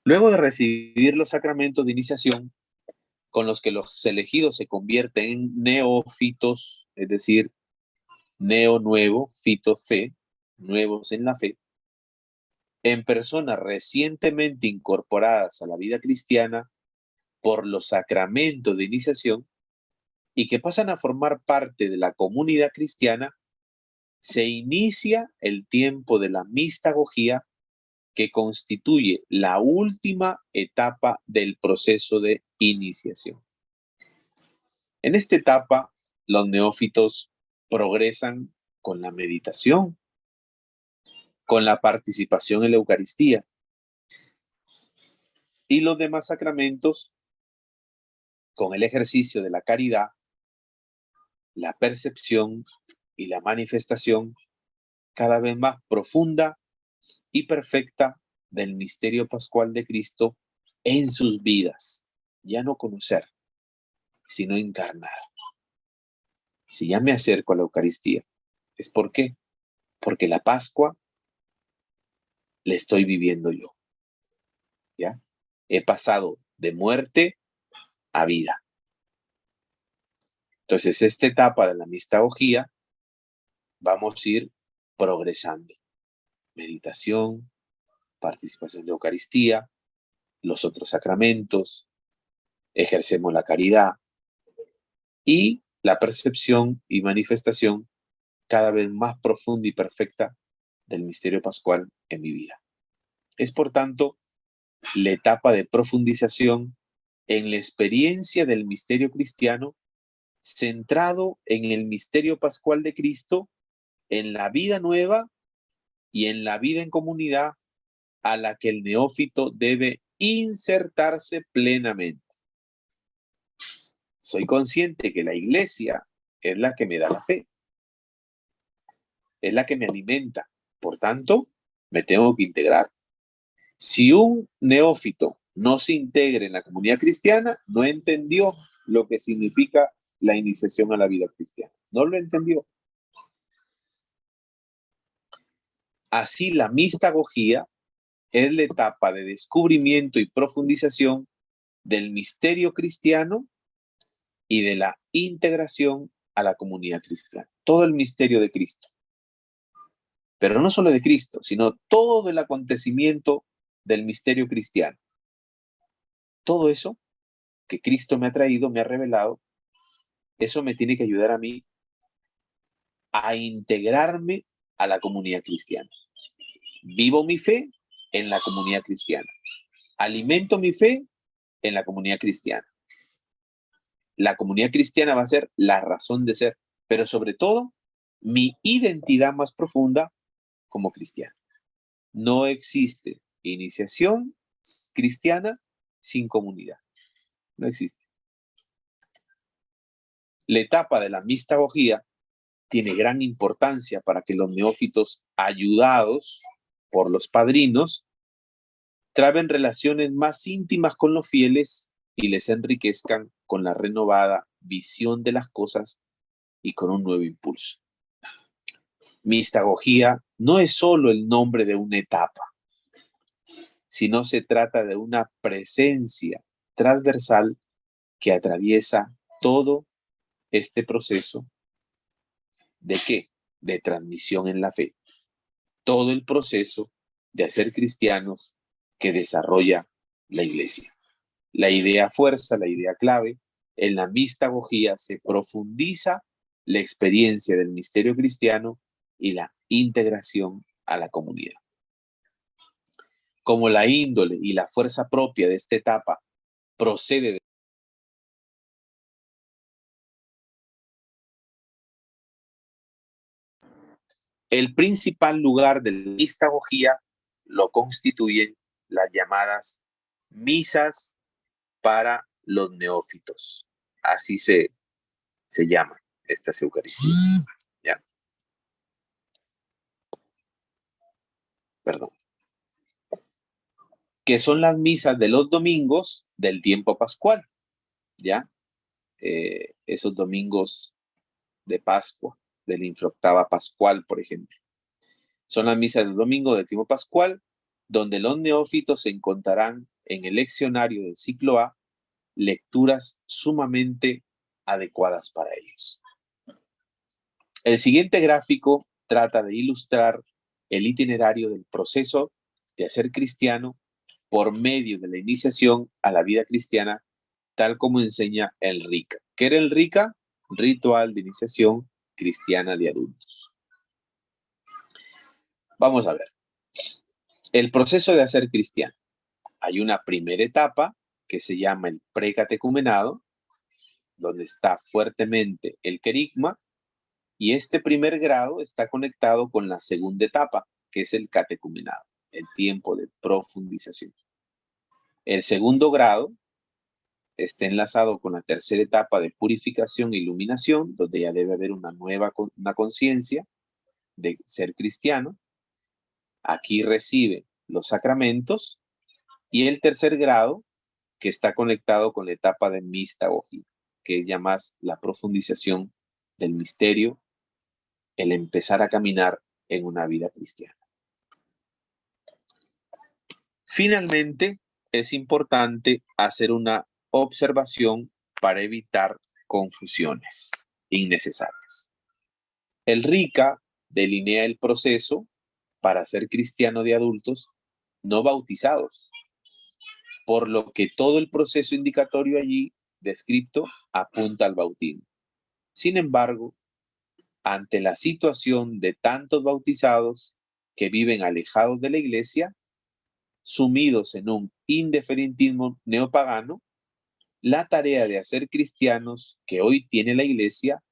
Luego de recibir los sacramentos de iniciación, con los que los elegidos se convierten en neófitos, es decir, nuevo, fito, fe, nuevos en la fe, en personas recientemente incorporadas a la vida cristiana por los sacramentos de iniciación y que pasan a formar parte de la comunidad cristiana, se inicia el tiempo de la mistagogía, que constituye la última etapa del proceso de iniciación. En esta etapa, los neófitos progresan con la meditación, con la participación en la Eucaristía y los demás sacramentos, con el ejercicio de la caridad, la percepción y la manifestación cada vez más profunda y perfecta del misterio pascual de Cristo en sus vidas. Ya no conocer, sino encarnar. Si ya me acerco a la Eucaristía, ¿es por qué? Porque la Pascua la estoy viviendo yo. ¿Ya? He pasado de muerte a vida. Entonces, esta etapa de la mistagogía, vamos a ir progresando. Meditación, participación de Eucaristía, los otros sacramentos, ejercemos la caridad y la percepción y manifestación cada vez más profunda y perfecta del misterio pascual en mi vida. Es, por tanto, la etapa de profundización en la experiencia del misterio cristiano, centrado en el misterio pascual de Cristo, en la vida nueva y en la vida en comunidad a la que el neófito debe insertarse plenamente. Soy consciente que la iglesia es la que me da la fe, es la que me alimenta. Por tanto, me tengo que integrar. Si un neófito no se integra en la comunidad cristiana, no entendió lo que significa la iniciación a la vida cristiana. No lo entendió. Así, la mistagogía es la etapa de descubrimiento y profundización del misterio cristiano y de la integración a la comunidad cristiana. Todo el misterio de Cristo. Pero no solo de Cristo, sino todo el acontecimiento del misterio cristiano. Todo eso que Cristo me ha traído, me ha revelado, eso me tiene que ayudar a mí a integrarme a la comunidad cristiana. Vivo mi fe en la comunidad cristiana. Alimento mi fe en la comunidad cristiana. La comunidad cristiana va a ser la razón de ser, pero sobre todo mi identidad más profunda como cristiano. No existe iniciación cristiana sin comunidad. No existe. La etapa de la mistagogía tiene gran importancia para que los neófitos, ayudados por los padrinos, traben relaciones más íntimas con los fieles y les enriquezcan con la renovada visión de las cosas y con un nuevo impulso. Mistagogía no es solo el nombre de una etapa, sino se trata de una presencia transversal que atraviesa todo este proceso ¿de qué? De transmisión en la fe. Todo el proceso de hacer cristianos que desarrolla la iglesia. La idea fuerza, la idea clave, en la mistagogía se profundiza la experiencia del misterio cristiano y la integración a la comunidad. Como la índole y la fuerza propia de esta etapa procede de el principal lugar de la mistagogía lo constituyen las llamadas misas para los neófitos. Así se llaman estas eucaristías. ¿Ya? Perdón. Que son las misas de los domingos del tiempo pascual. ¿Ya? Esos domingos de Pascua, de la infraoctava pascual, por ejemplo. Son las misas del domingo del tiempo pascual, donde los neófitos se encontrarán en el leccionario del ciclo A lecturas sumamente adecuadas para ellos. El siguiente gráfico trata de ilustrar el itinerario del proceso de hacer cristiano por medio de la iniciación a la vida cristiana, tal como enseña el RICA. ¿Qué era el RICA? Ritual de Iniciación Cristiana de Adultos. Vamos a ver. El proceso de hacer cristiano. Hay una primera etapa que se llama el precatecumenado, donde está fuertemente el querigma, y este primer grado está conectado con la segunda etapa, que es el catecumenado, el tiempo de profundización. El segundo grado está enlazado con la tercera etapa de purificación e iluminación, donde ya debe haber una conciencia de ser cristiano. Aquí recibe los sacramentos, y el tercer grado, que está conectado con la etapa de mistagogía, que es ya más la profundización del misterio, el empezar a caminar en una vida cristiana. Finalmente, es importante hacer una observación para evitar confusiones innecesarias. El RICA delinea el proceso para ser cristiano de adultos no bautizados, por lo que todo el proceso indicatorio allí descrito apunta al bautismo. Sin embargo, ante la situación de tantos bautizados que viven alejados de la iglesia, sumidos en un indiferentismo neopagano, la tarea de hacer cristianos que hoy tiene la iglesia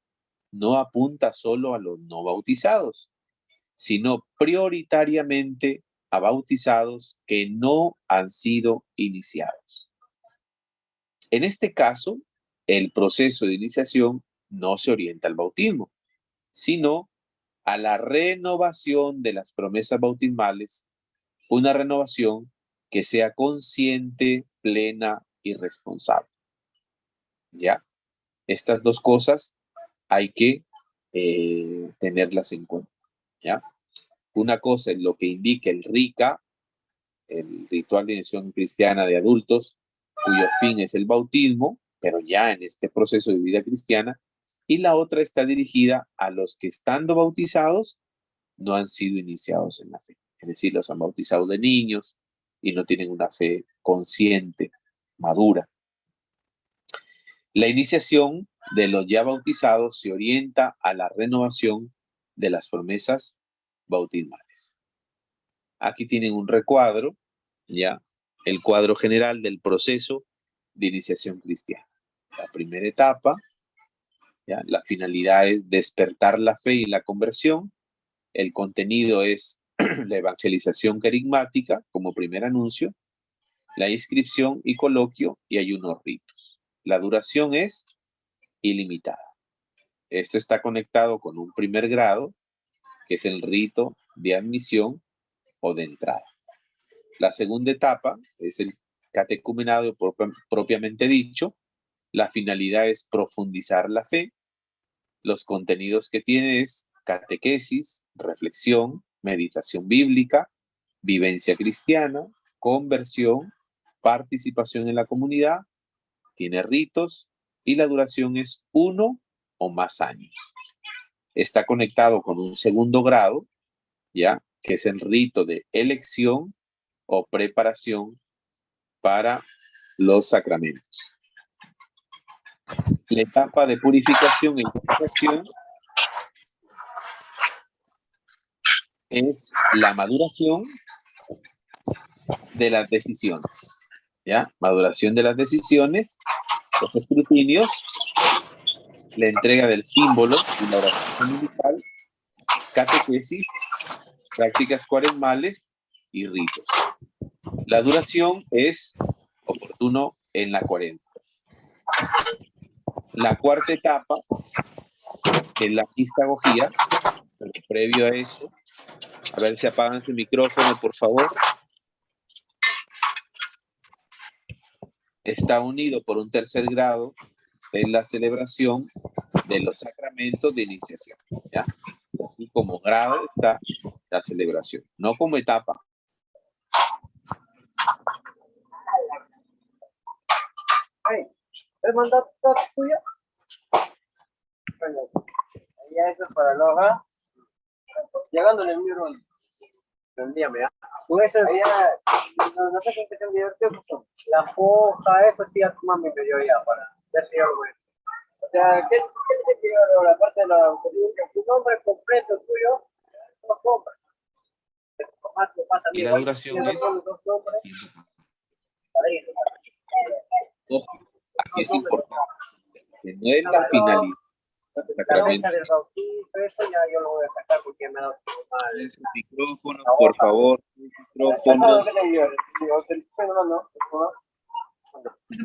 no apunta solo a los no bautizados, sino prioritariamente a bautizados que no han sido iniciados. En este caso, el proceso de iniciación no se orienta al bautismo, sino a la renovación de las promesas bautismales, una renovación que sea consciente, plena y responsable. ¿Ya? Estas dos cosas hay que tenerlas en cuenta. ¿Ya? Una cosa es lo que indica el RICA, el Ritual de Iniciación Cristiana de Adultos, cuyo fin es el bautismo, pero ya en este proceso de vida cristiana, y la otra está dirigida a los que estando bautizados no han sido iniciados en la fe. Es decir, los han bautizado de niños y no tienen una fe consciente, madura. La iniciación de los ya bautizados se orienta a la renovación de las promesas bautismales. Aquí tienen un recuadro, ya, el cuadro general del proceso de iniciación cristiana. La primera etapa, ya, la finalidad es despertar la fe y la conversión. El contenido es la evangelización carismática como primer anuncio, la inscripción y coloquio, y hay unos ritos. La duración es ilimitada. Esto está conectado con un primer grado, que es el rito de admisión o de entrada. La segunda etapa es el catecumenado propiamente dicho. La finalidad es profundizar la fe. Los contenidos que tiene es catequesis, reflexión, meditación bíblica, vivencia cristiana, conversión, participación en la comunidad, tiene ritos y la duración es 1 o más años. Está conectado con un segundo grado, ya, que es el rito de elección o preparación para los sacramentos. La etapa de purificación e iniciación es la maduración de las decisiones, ¿ya? Maduración de las decisiones, los escrutinios, la entrega del símbolo y la oración dominical, catequesis, prácticas cuaresmales y ritos. La duración es oportuno en la cuaresma. La cuarta etapa, que es la histagogía, pero previo a eso, a ver si apagan su micrófono, por favor. Está unido por un tercer grado, es la celebración de los sacramentos de iniciación, ¿ya? Y como grado está la celebración, no como etapa. ¿El mandato tuyo? Bueno, ya eso para la hoja. Llegando en el mío, envíame, ¿ah? Con eso ya, no sé si te tengo divertido, pues, la hoja, eso sí, ya tomame yo ya, para ver si yo lo veo. O sea, ¿qué te quiero ahora? Aparte de la tu nombre completo tuyo, no compra. Y la duración es... Ojo, aquí es importante, que no es la finalidad. La mesa del bautizo, eso ya yo lo voy a sacar porque me ha dado mal. El micrófono, por favor. Micrófono.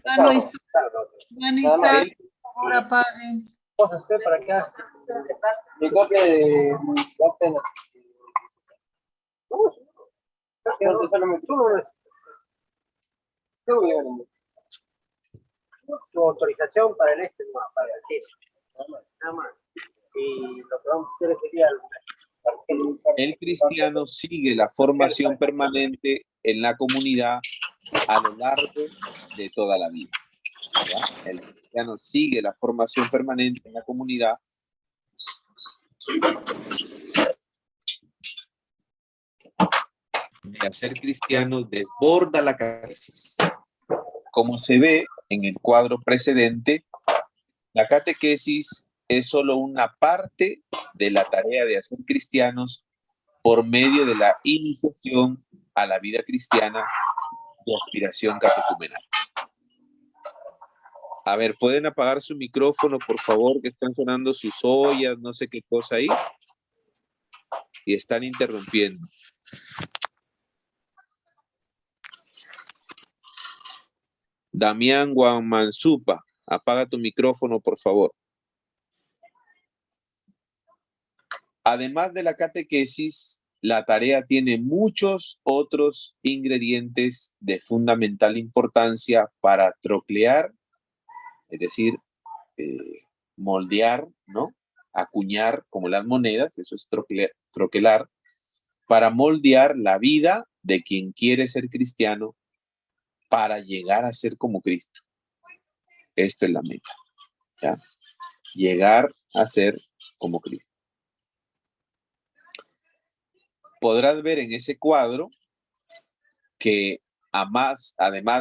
Hermano Isaac, por favor, apaguen. ¿Para qué haces? Mi copia de tu autorización para el para el test. Nada más. Y lo que vamos a hacer sería el cristiano sigue la formación permanente en la comunidad a lo largo de toda la vida, ¿ya? El cristiano sigue la formación permanente en la comunidad de hacer cristiano desborda la catequesis. Como se ve en el cuadro precedente, la catequesis es solo una parte de la tarea de hacer cristianos por medio de la iniciación a la vida cristiana de aspiración catecumenal. A ver, ¿pueden apagar su micrófono, por favor, que están sonando sus ollas, no sé qué cosa ahí? Y están interrumpiendo. Damián Guamanzupa, apaga tu micrófono, por favor. Además de la catequesis, la tarea tiene muchos otros ingredientes de fundamental importancia para troclear, es decir, moldear, ¿no? Acuñar como las monedas, eso es troquelar, para moldear la vida de quien quiere ser cristiano para llegar a ser como Cristo. Esto es la meta, ¿ya? Llegar a ser como Cristo. Podrás ver en ese cuadro que además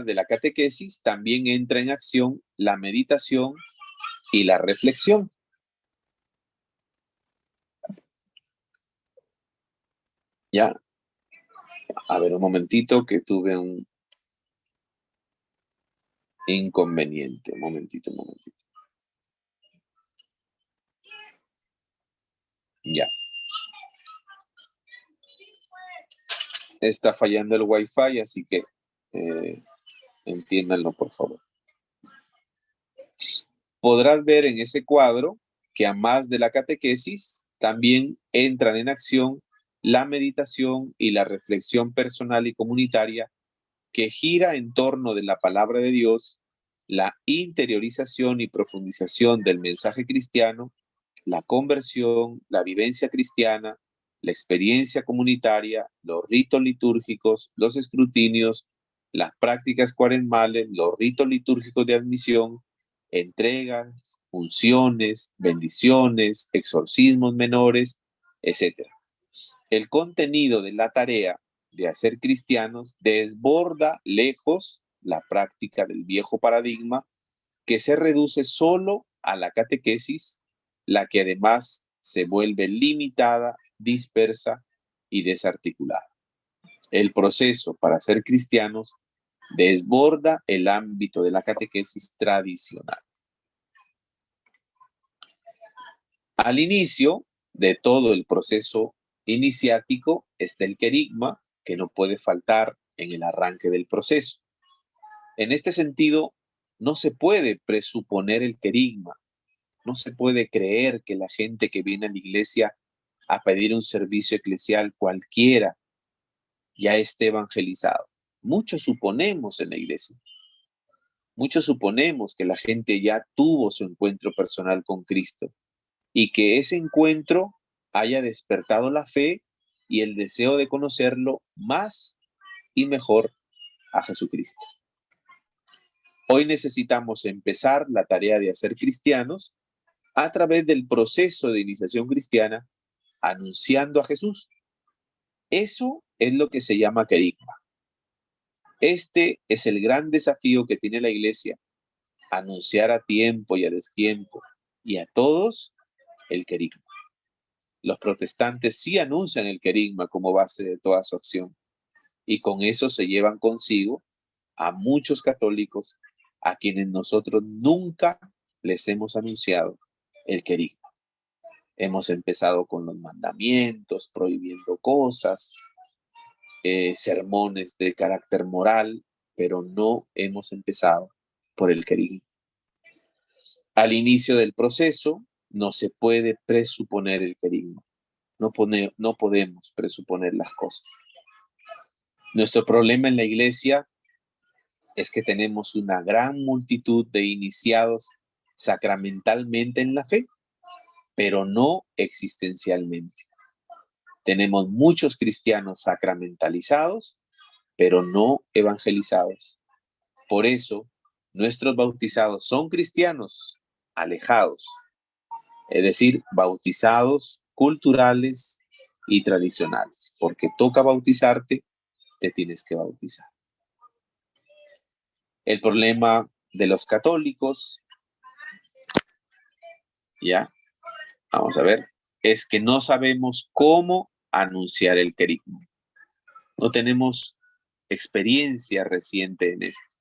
de la catequesis, también entra en acción la meditación y la reflexión. Ya, a ver un momentito que tuve un inconveniente. Un momentito. Ya. Está fallando el Wi-Fi, así que entiéndanlo, por favor. Podrás ver en ese cuadro que además de la catequesis, también entran en acción la meditación y la reflexión personal y comunitaria que gira en torno de la palabra de Dios, la interiorización y profundización del mensaje cristiano, la conversión, la vivencia cristiana, la experiencia comunitaria, los ritos litúrgicos, los escrutinios, las prácticas cuaresmales, los ritos litúrgicos de admisión, entregas, unciones, bendiciones, exorcismos menores, etc. El contenido de la tarea de hacer cristianos desborda lejos la práctica del viejo paradigma que se reduce solo a la catequesis, la que además se vuelve limitada, dispersa y desarticulada. El proceso para ser cristianos desborda el ámbito de la catequesis tradicional. Al inicio de todo el proceso iniciático está el querigma, que no puede faltar en el arranque del proceso. En este sentido, no se puede presuponer el querigma, no se puede creer que la gente que viene a la iglesia a pedir un servicio eclesial cualquiera ya esté evangelizado. Muchos suponemos en la iglesia. Muchos suponemos que la gente ya tuvo su encuentro personal con Cristo y que ese encuentro haya despertado la fe y el deseo de conocerlo más y mejor a Jesucristo. Hoy necesitamos empezar la tarea de hacer cristianos a través del proceso de iniciación cristiana, anunciando a Jesús. Eso es lo que se llama querigma. Este es el gran desafío que tiene la iglesia, anunciar a tiempo y a destiempo y a todos el querigma. Los protestantes sí anuncian el querigma como base de toda su acción y con eso se llevan consigo a muchos católicos a quienes nosotros nunca les hemos anunciado el querigma. Hemos empezado con los mandamientos, prohibiendo cosas, sermones de carácter moral, pero no hemos empezado por el querigma. Al inicio del proceso no se puede presuponer el querigma. No podemos presuponer las cosas. Nuestro problema en la iglesia es que tenemos una gran multitud de iniciados sacramentalmente en la fe, pero no existencialmente. Tenemos muchos cristianos sacramentalizados, pero no evangelizados. Por eso, nuestros bautizados son cristianos alejados, es decir, bautizados culturales y tradicionales, porque toca bautizarte, te tienes que bautizar. El problema de los católicos, ya, vamos a ver, es que no sabemos cómo anunciar el querigma. No tenemos experiencia reciente en esto.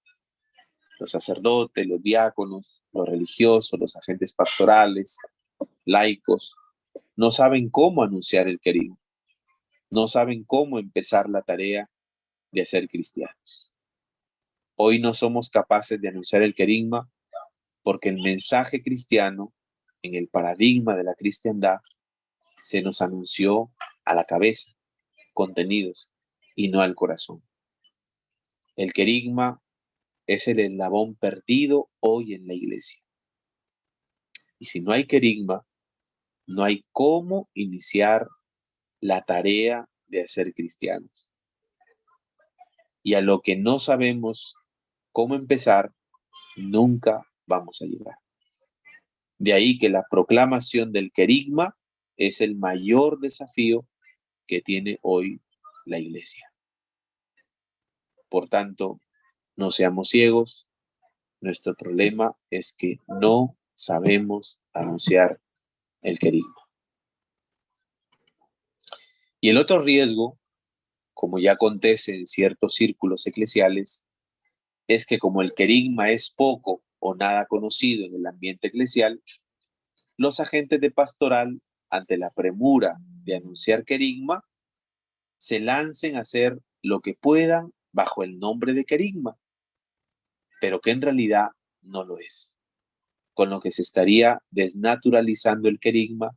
Los sacerdotes, los diáconos, los religiosos, los agentes pastorales, laicos, no saben cómo anunciar el querigma. No saben cómo empezar la tarea de ser cristianos. Hoy no somos capaces de anunciar el querigma porque el mensaje cristiano, en el paradigma de la cristiandad, se nos anunció a la cabeza, contenidos, y no al corazón. El querigma es el eslabón perdido hoy en la iglesia. Y si no hay querigma, no hay cómo iniciar la tarea de hacer cristianos. Y a lo que no sabemos cómo empezar, nunca vamos a llegar. De ahí que la proclamación del querigma es el mayor desafío que tiene hoy la iglesia. Por tanto, no seamos ciegos. Nuestro problema es que no sabemos anunciar el querigma. Y el otro riesgo, como ya acontece en ciertos círculos eclesiales, es que como el querigma es poco o nada conocido en el ambiente eclesial, los agentes de pastoral, ante la premura de anunciar querigma, se lancen a hacer lo que puedan bajo el nombre de querigma, pero que en realidad no lo es, con lo que se estaría desnaturalizando el querigma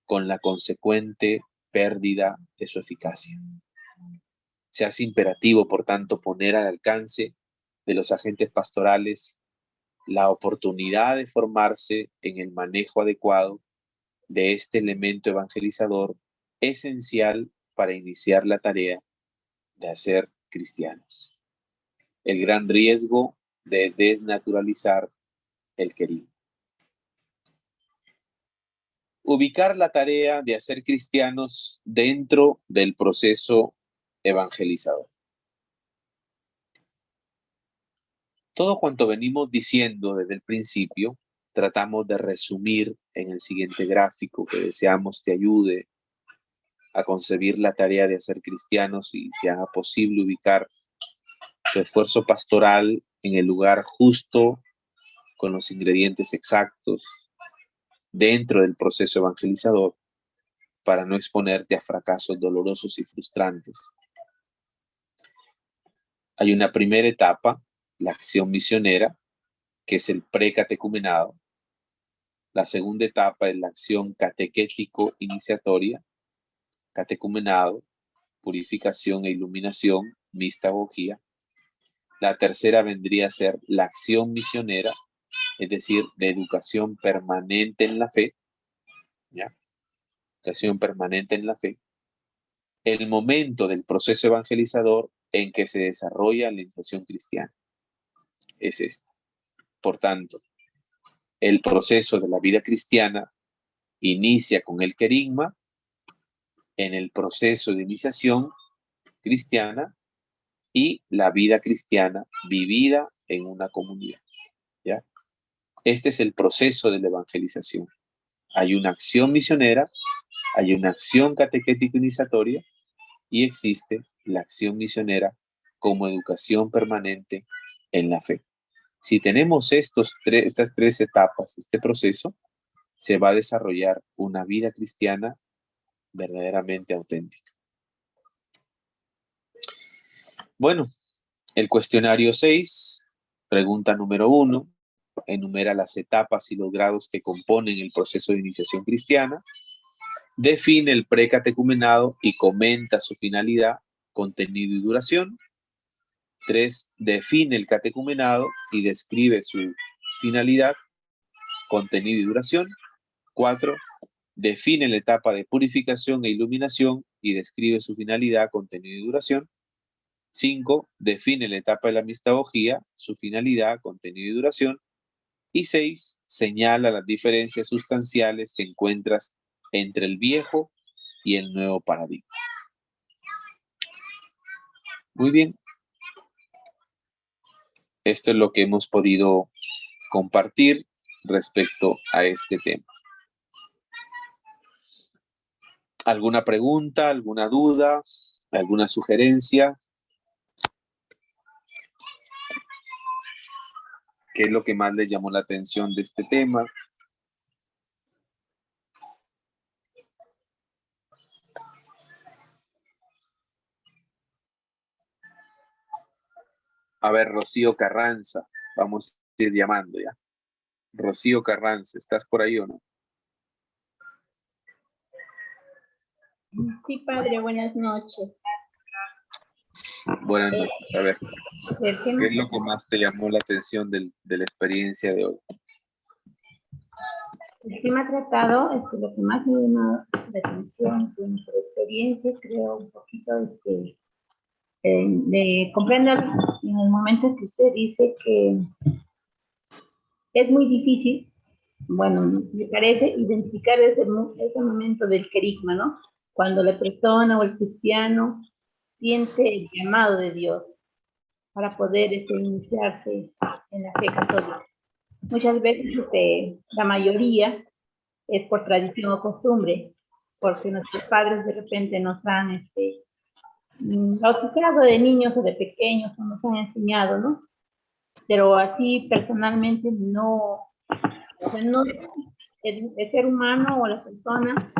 con la consecuente pérdida de su eficacia. Se hace imperativo, por tanto, poner al alcance de los agentes pastorales la oportunidad de formarse en el manejo adecuado de este elemento evangelizador esencial para iniciar la tarea de hacer cristianos. El gran riesgo de desnaturalizar el querigma. Ubicar la tarea de hacer cristianos dentro del proceso evangelizador. Todo cuanto venimos diciendo desde el principio, tratamos de resumir en el siguiente gráfico que deseamos te ayude a concebir la tarea de hacer cristianos y te haga posible ubicar tu esfuerzo pastoral en el lugar justo, con los ingredientes exactos, dentro del proceso evangelizador, para no exponerte a fracasos dolorosos y frustrantes. Hay una primera etapa, la acción misionera, que es el precatecumenado. La segunda etapa es la acción catequético-iniciatoria, catecumenado, purificación e iluminación, mistagogía. La tercera vendría a ser la acción misionera, es decir, de educación permanente en la fe, ¿ya? Educación permanente en la fe. El momento del proceso evangelizador en que se desarrolla la iniciación cristiana es esta. Por tanto, el proceso de la vida cristiana inicia con el querigma en el proceso de iniciación cristiana y la vida cristiana vivida en una comunidad, ¿ya? Este es el proceso de la evangelización. Hay una acción misionera, hay una acción catequético-iniciatoria y existe la acción misionera como educación permanente en la fe. Si tenemos estas tres etapas, este proceso, se va a desarrollar una vida cristiana verdaderamente auténtica. Bueno, el cuestionario 6, pregunta número 1, enumera las etapas y los grados que componen el proceso de iniciación cristiana, define el precatecumenado y comenta su finalidad, contenido y duración. 3, define el catecumenado y describe su finalidad, contenido y duración. 4, define la etapa de purificación e iluminación y describe su finalidad, contenido y duración. 5, define la etapa de la mistagogía, su finalidad, contenido y duración. Y 6, señala las diferencias sustanciales que encuentras entre el viejo y el nuevo paradigma. Muy bien. Esto es lo que hemos podido compartir respecto a este tema. ¿Alguna pregunta, alguna duda, alguna sugerencia? ¿Qué es lo que más les llamó la atención de este tema? A ver, Rocío Carranza. Vamos a ir llamando ya. Rocío Carranza, ¿estás por ahí o no? Sí, padre, buenas noches. Buenas noches. A ver, El ¿qué tema, es lo que más te llamó la atención de la experiencia de hoy? el tema tratado, lo que más me llama la atención de nuestra experiencia, creo un poquito de comprender en el momento que usted dice que es muy difícil, bueno, me parece identificar ese momento del querigma, ¿no? Cuando la persona o el cristiano siente el llamado de Dios para poder iniciarse en la fe católica. Muchas veces la mayoría es por tradición o costumbre, porque nuestros padres de repente nos han bautizado de niños o de pequeños o nos han enseñado, ¿no? Pero así personalmente no, o sea, no el ser humano o la persona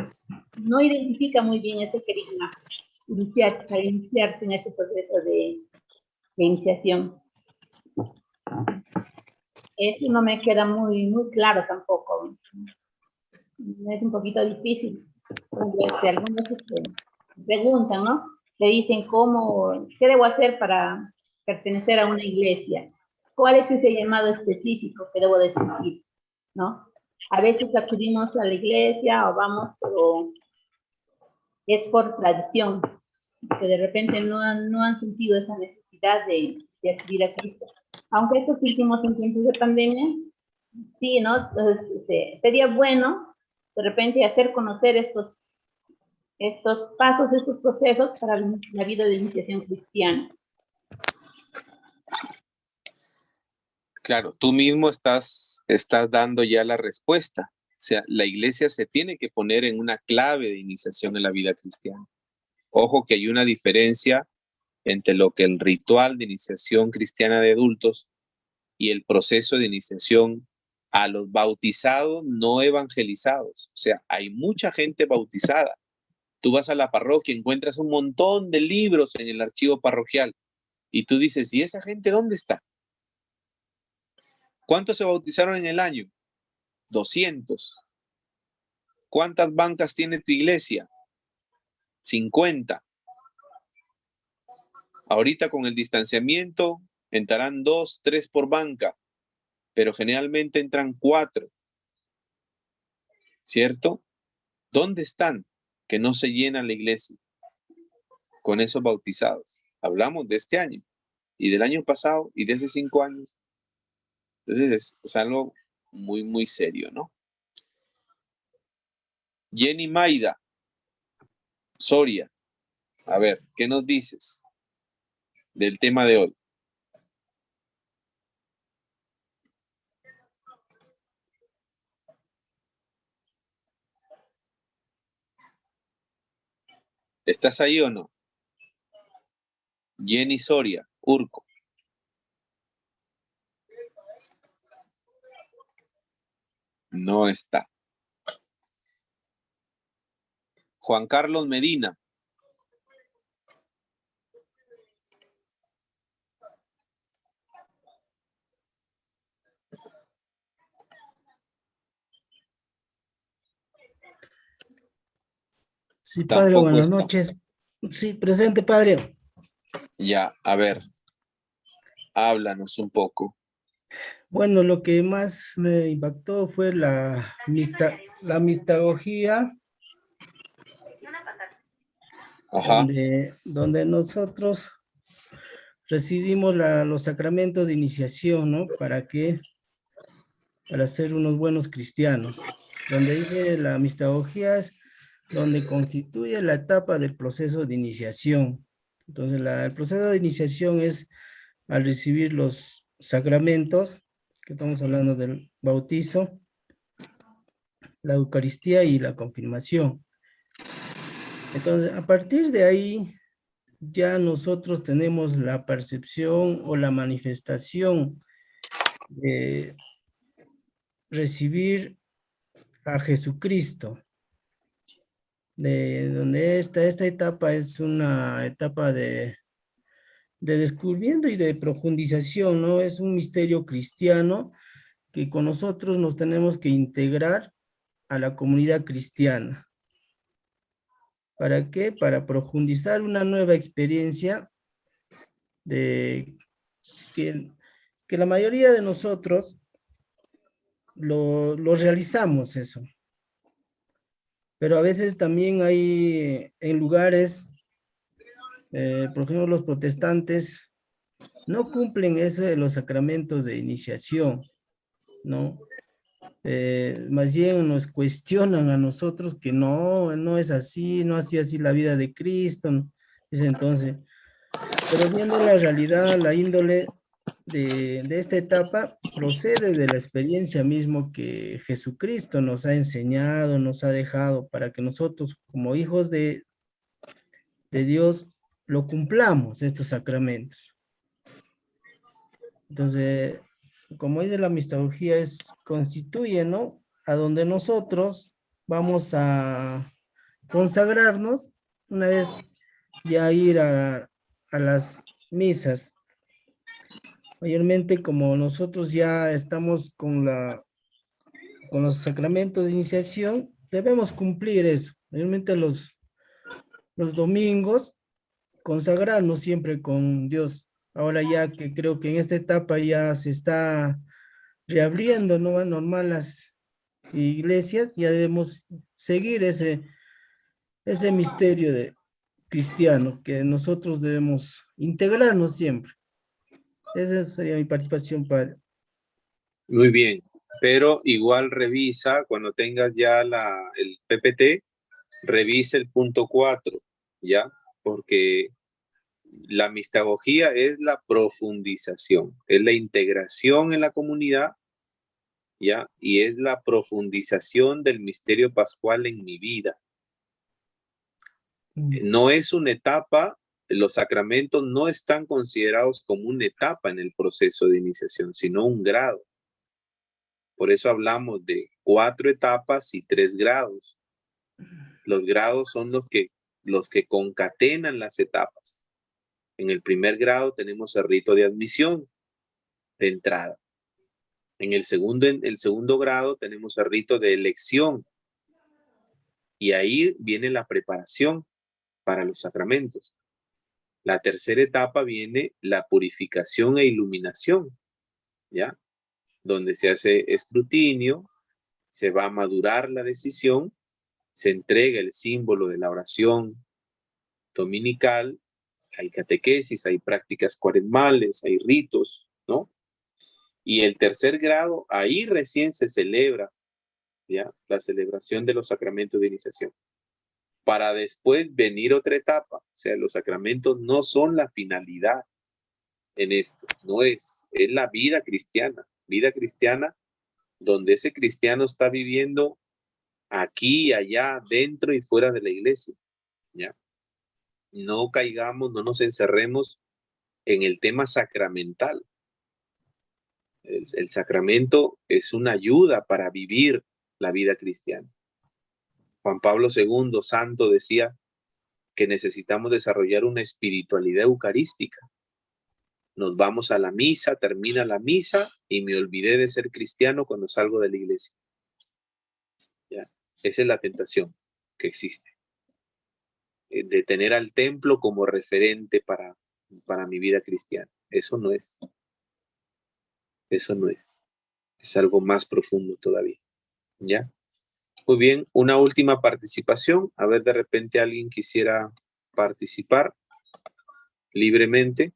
no identifica muy bien ese querigma para iniciarse en ese proceso de iniciación. Eso no me queda muy claro tampoco. Es un poquito difícil. Algunos preguntan, ¿no? Le dicen qué debo hacer para pertenecer a una iglesia. ¿Cuál es ese llamado específico que debo de sentir? ¿No? A veces acudimos a la iglesia o vamos, pero es por tradición, que de repente no han sentido esa necesidad de acudir a Cristo. Aunque estos últimos en tiempos de pandemia, sí, ¿no? Entonces, sería bueno de repente hacer conocer estos pasos, estos procesos para la vida de iniciación cristiana. Claro, tú mismo estás dando ya la respuesta. O sea, la iglesia se tiene que poner en una clave de iniciación en la vida cristiana. Ojo que hay una diferencia entre lo que el ritual de iniciación cristiana de adultos y el proceso de iniciación a los bautizados no evangelizados. O sea, hay mucha gente bautizada. Tú vas a la parroquia, encuentras un montón de libros en el archivo parroquial y tú dices, ¿y esa gente dónde está? ¿Cuántos se bautizaron en el año? 200. ¿Cuántas bancas tiene tu iglesia? 50. Ahorita con el distanciamiento entrarán 2, 3 por banca, pero generalmente entran 4. ¿Cierto? ¿Dónde están que no se llena la iglesia con esos bautizados? Hablamos de este año y del año pasado y de hace 5 años. Entonces es algo muy serio, ¿no? Jenny Maida, Soria, a ver, ¿qué nos dices del tema de hoy? ¿Estás ahí o no? Jenny Soria, Urco. No está. Juan Carlos Medina. Sí, padre, Tampoco buenas está. noches. Sí, presente, padre. Ya, a ver, háblanos un poco. Bueno, lo que más me impactó fue la mistagogía, Ajá. donde nosotros recibimos los sacramentos de iniciación, ¿no? ¿Para qué? Para ser unos buenos cristianos. Donde dice la mistagogía es donde constituye la etapa del proceso de iniciación. Entonces, el proceso de iniciación es al recibir los sacramentos, que estamos hablando del bautizo, la Eucaristía y la confirmación. Entonces, a partir de ahí, ya nosotros tenemos la percepción o la manifestación de recibir a Jesucristo, de donde esta etapa es una etapa de de descubrimiento y de profundización, ¿no? Es un misterio cristiano que con nosotros nos tenemos que integrar a la comunidad cristiana. ¿Para qué? Para profundizar una nueva experiencia de que la mayoría de nosotros lo realizamos eso. Pero a veces también hay en lugares, por ejemplo, los protestantes no cumplen eso de los sacramentos de iniciación, ¿no? Más bien nos cuestionan a nosotros que no es así, no hacía así la vida de Cristo, ¿no? Es entonces, pero viendo la realidad, la índole de esta etapa, procede de la experiencia mismo que Jesucristo nos ha enseñado, nos ha dejado para que nosotros como hijos de Dios lo cumplamos, estos sacramentos. Entonces, como dice la mistología, constituye, ¿no? A donde nosotros vamos a consagrarnos una vez ya ir a las misas. Mayormente como nosotros ya estamos con los sacramentos de iniciación, debemos cumplir eso. Mayormente los domingos, consagrarnos siempre con Dios. Ahora ya que creo que en esta etapa ya se está reabriendo, ¿no? Normal las iglesias, ya debemos seguir ese misterio de cristiano que nosotros debemos integrarnos siempre. Esa sería mi participación, padre. Muy bien, pero igual revisa cuando tengas ya el PPT, revisa el punto 4, ¿ya? Porque la mistagogía es la profundización, es la integración en la comunidad, ¿ya? Y es la profundización del misterio pascual en mi vida. No es una etapa, los sacramentos no están considerados como una etapa en el proceso de iniciación, sino un grado. Por eso hablamos de 4 etapas y 3 grados. Los grados son los que concatenan las etapas. En el primer grado tenemos el rito de admisión, de entrada. En el segundo grado tenemos el rito de elección. Y ahí viene la preparación para los sacramentos. La tercera etapa viene la purificación e iluminación, ¿ya? Donde se hace escrutinio, se va a madurar la decisión, se entrega el símbolo de la oración dominical, hay catequesis, hay prácticas cuaresmales, hay ritos, ¿no? Y el tercer grado, ahí recién se celebra, ¿ya? La celebración de los sacramentos de iniciación. Para después venir otra etapa, o sea, los sacramentos no son la finalidad en esto, no es la vida cristiana donde ese cristiano está viviendo aquí, allá, dentro y fuera de la iglesia, ¿ya? No caigamos, no nos encerremos en el tema sacramental. El sacramento es una ayuda para vivir la vida cristiana. Juan Pablo II, santo, decía que necesitamos desarrollar una espiritualidad eucarística. Nos vamos a la misa, termina la misa y me olvidé de ser cristiano cuando salgo de la iglesia. ¿Ya? Esa es la tentación que existe. De tener al templo como referente para mi vida cristiana. Eso no es. Eso no es. Es algo más profundo todavía. ¿Ya? Muy bien, una última participación. A ver, de repente alguien quisiera participar libremente.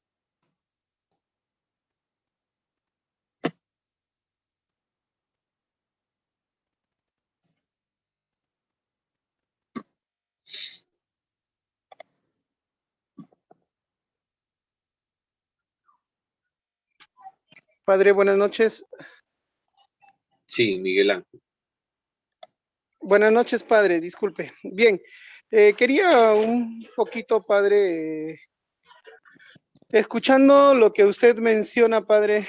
Padre, buenas noches. Sí, Miguel Ángel. Buenas noches, padre, disculpe. Bien, quería un poquito, padre, escuchando lo que usted menciona, padre,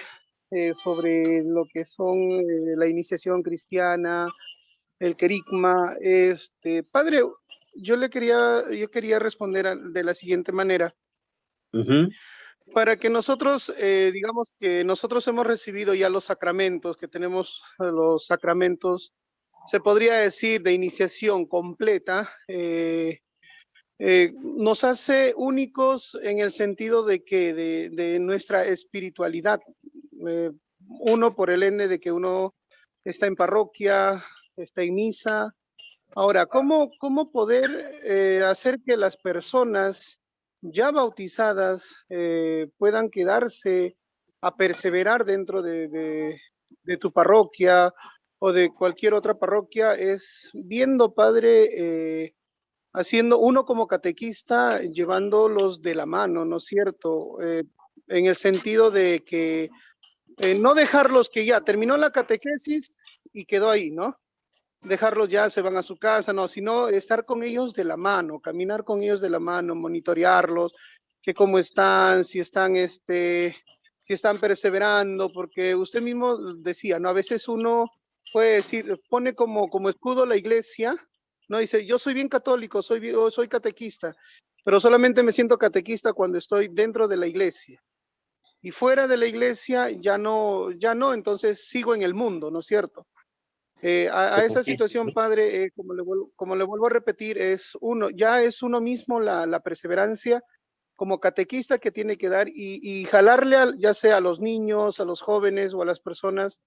sobre lo que son la iniciación cristiana, el querigma, padre, yo quería responder de la siguiente manera. para que nosotros, digamos que nosotros hemos recibido ya los sacramentos, que tenemos los sacramentos, se podría decir, de iniciación completa, nos hace únicos en el sentido de que de nuestra espiritualidad. Uno, por el ende de que uno está en parroquia, está en misa. Ahora, ¿cómo poder hacer que las personas ya bautizadas puedan quedarse a perseverar dentro de tu parroquia o de cualquier otra parroquia? Es viendo, Padre, haciendo uno como catequista, llevándolos de la mano, ¿no es cierto? En el sentido de que no dejarlos que ya terminó la catequesis y quedó ahí, ¿no? Dejarlos ya, se van a su casa, no, sino estar con ellos de la mano, caminar con ellos de la mano, monitorearlos, que cómo están, si están perseverando, porque usted mismo decía, ¿no? A veces uno puede decir, pone como escudo la iglesia, ¿no? Dice, yo soy bien católico, soy catequista, pero solamente me siento catequista cuando estoy dentro de la iglesia. Y fuera de la iglesia ya no, entonces sigo en el mundo, ¿no es cierto? A esa situación, Padre, como le vuelvo a repetir, ya es uno mismo la perseverancia como catequista que tiene que dar y jalarle ya sea a los niños, a los jóvenes o a las personas,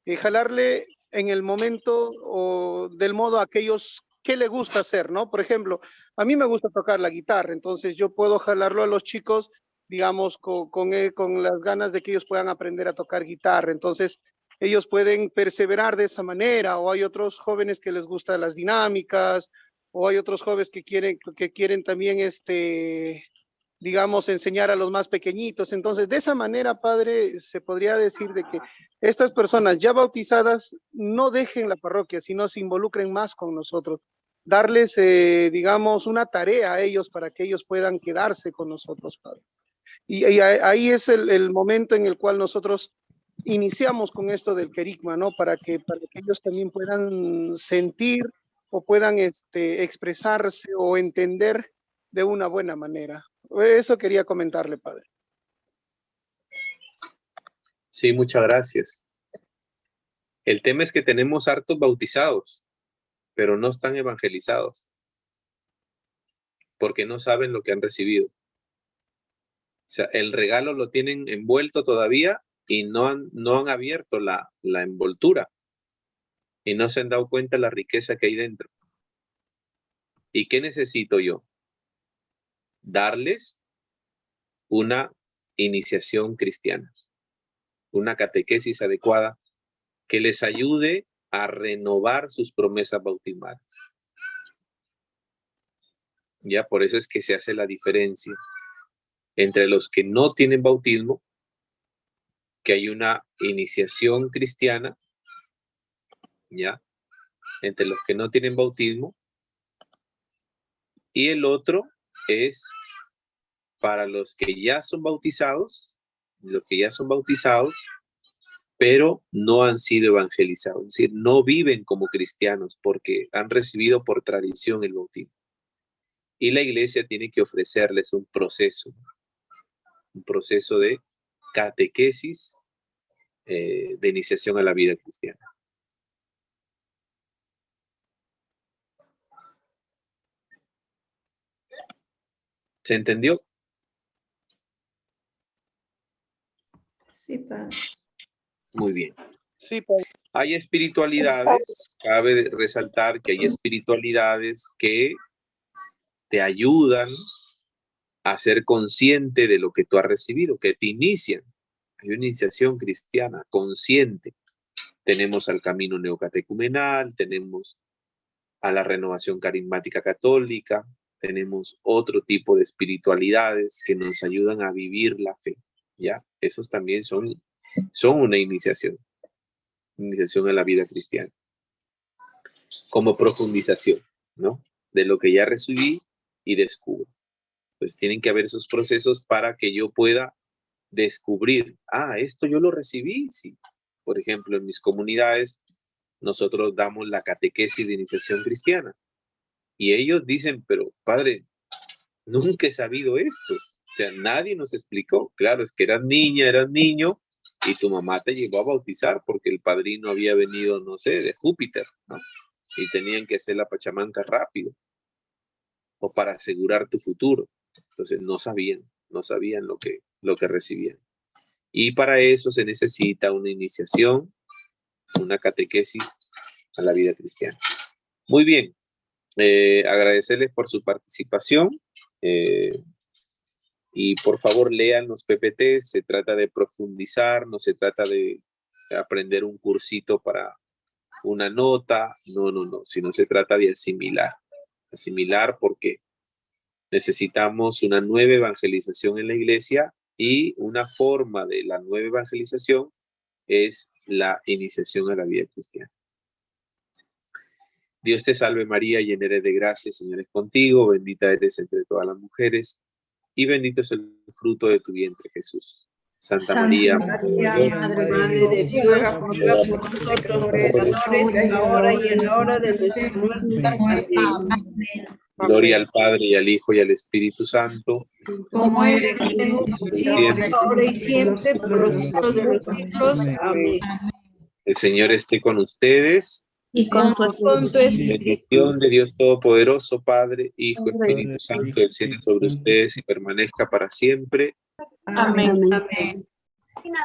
jalarle en el momento o del modo a aquellos que le gusta hacer, ¿no? Por ejemplo, a mí me gusta tocar la guitarra, entonces yo puedo jalarlo a los chicos, digamos, con las ganas de que ellos puedan aprender a tocar guitarra. Entonces, ellos pueden perseverar de esa manera, o hay otros jóvenes que les gustan las dinámicas, o hay otros jóvenes que quieren también, digamos, enseñar a los más pequeñitos. Entonces, de esa manera, Padre, se podría decir de que estas personas ya bautizadas no dejen la parroquia, sino se involucren más con nosotros. Darles, digamos, una tarea a ellos para que ellos puedan quedarse con nosotros, Padre. Y ahí es el momento en el cual nosotros iniciamos con esto del querigma, ¿no? Para que ellos también puedan sentir o puedan expresarse o entender de una buena manera. Eso quería comentarle, Padre. Sí, muchas gracias. El tema es que tenemos hartos bautizados, pero no están evangelizados, porque no saben lo que han recibido. O sea, el regalo lo tienen envuelto todavía y no han abierto la envoltura y no se han dado cuenta de la riqueza que hay dentro. ¿Y qué necesito yo? Darles una iniciación cristiana, una catequesis adecuada que les ayude a renovar sus promesas bautismales. Ya, por eso es que se hace la diferencia entre los que no tienen bautismo, que hay una iniciación cristiana, ya, entre los que no tienen bautismo, y el otro es para los que ya son bautizados, pero no han sido evangelizados, es decir, no viven como cristianos porque han recibido por tradición el bautismo. Y la iglesia tiene que ofrecerles un proceso de catequesis, de iniciación a la vida cristiana. ¿Se entendió? Sí, Padre. Muy bien. Sí, Padre. Hay espiritualidades, cabe resaltar que hay espiritualidades que te ayudan a ser consciente de lo que tú has recibido, que te inician. Hay una iniciación cristiana consciente. Tenemos al camino neocatecumenal, tenemos a la renovación carismática católica, tenemos otro tipo de espiritualidades que nos ayudan a vivir la fe, ¿ya? Esos también son una iniciación a la vida cristiana, como profundización, ¿no? De lo que ya recibí y descubro. Pues tienen que haber esos procesos para que yo pueda descubrir, esto yo lo recibí, sí. Por ejemplo, en mis comunidades, nosotros damos la catequesis de iniciación cristiana. Y ellos dicen, pero padre, nunca he sabido esto. sea, nadie nos explicó. Claro, es que eras niña, eras niño, y tu mamá te llevó a bautizar porque el padrino había venido, no sé, de Júpiter, ¿no? Y tenían que hacer la pachamanca rápido, o para asegurar tu futuro. Entonces no sabían lo que recibían. Y para eso se necesita una iniciación, una catequesis a la vida cristiana. Muy bien, agradecerles por su participación. Y por favor lean los PPT, se trata de profundizar, no se trata de aprender un cursito para una nota, no, sino se trata de asimilar porque necesitamos una nueva evangelización en la iglesia y una forma de la nueva evangelización es la iniciación a la vida cristiana. Dios te salve María, llena eres de gracia, el Señor es contigo, bendita eres entre todas las mujeres y bendito es el fruto de tu vientre, Jesús. Santa María, Madre de Dios, ruega por nosotros pecadores, ahora y en la hora de nuestra muerte. Amén. gloria al Padre y al Hijo y al Espíritu Santo, Como era en el principio, ahora y siempre, por los siglos de los siglos. Amén. el Señor esté con ustedes. Y con tu espíritu. Bendición de Dios Todopoderoso, Padre, Hijo, Espíritu Santo, descienda sobre ustedes y permanezca para siempre. Amén. Amén.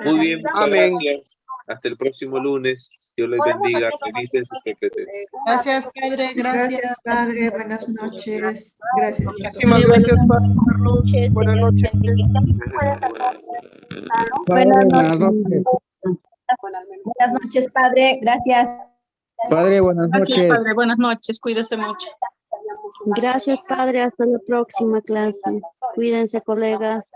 Muy bien, muchas Amén. gracias. Hasta el próximo lunes. Dios les bendiga. Felices sus secretos. Gracias, Padre. Gracias, Padre. Buenas noches. Gracias. Muchísimas gracias, Padre Carlos. Buenas noches. Buenas noches, Padre. Gracias. Padre, buenas Gracias, noches. Padre. Buenas noches. Cuídese mucho. Gracias, Padre. Hasta la próxima clase. Cuídense, colegas.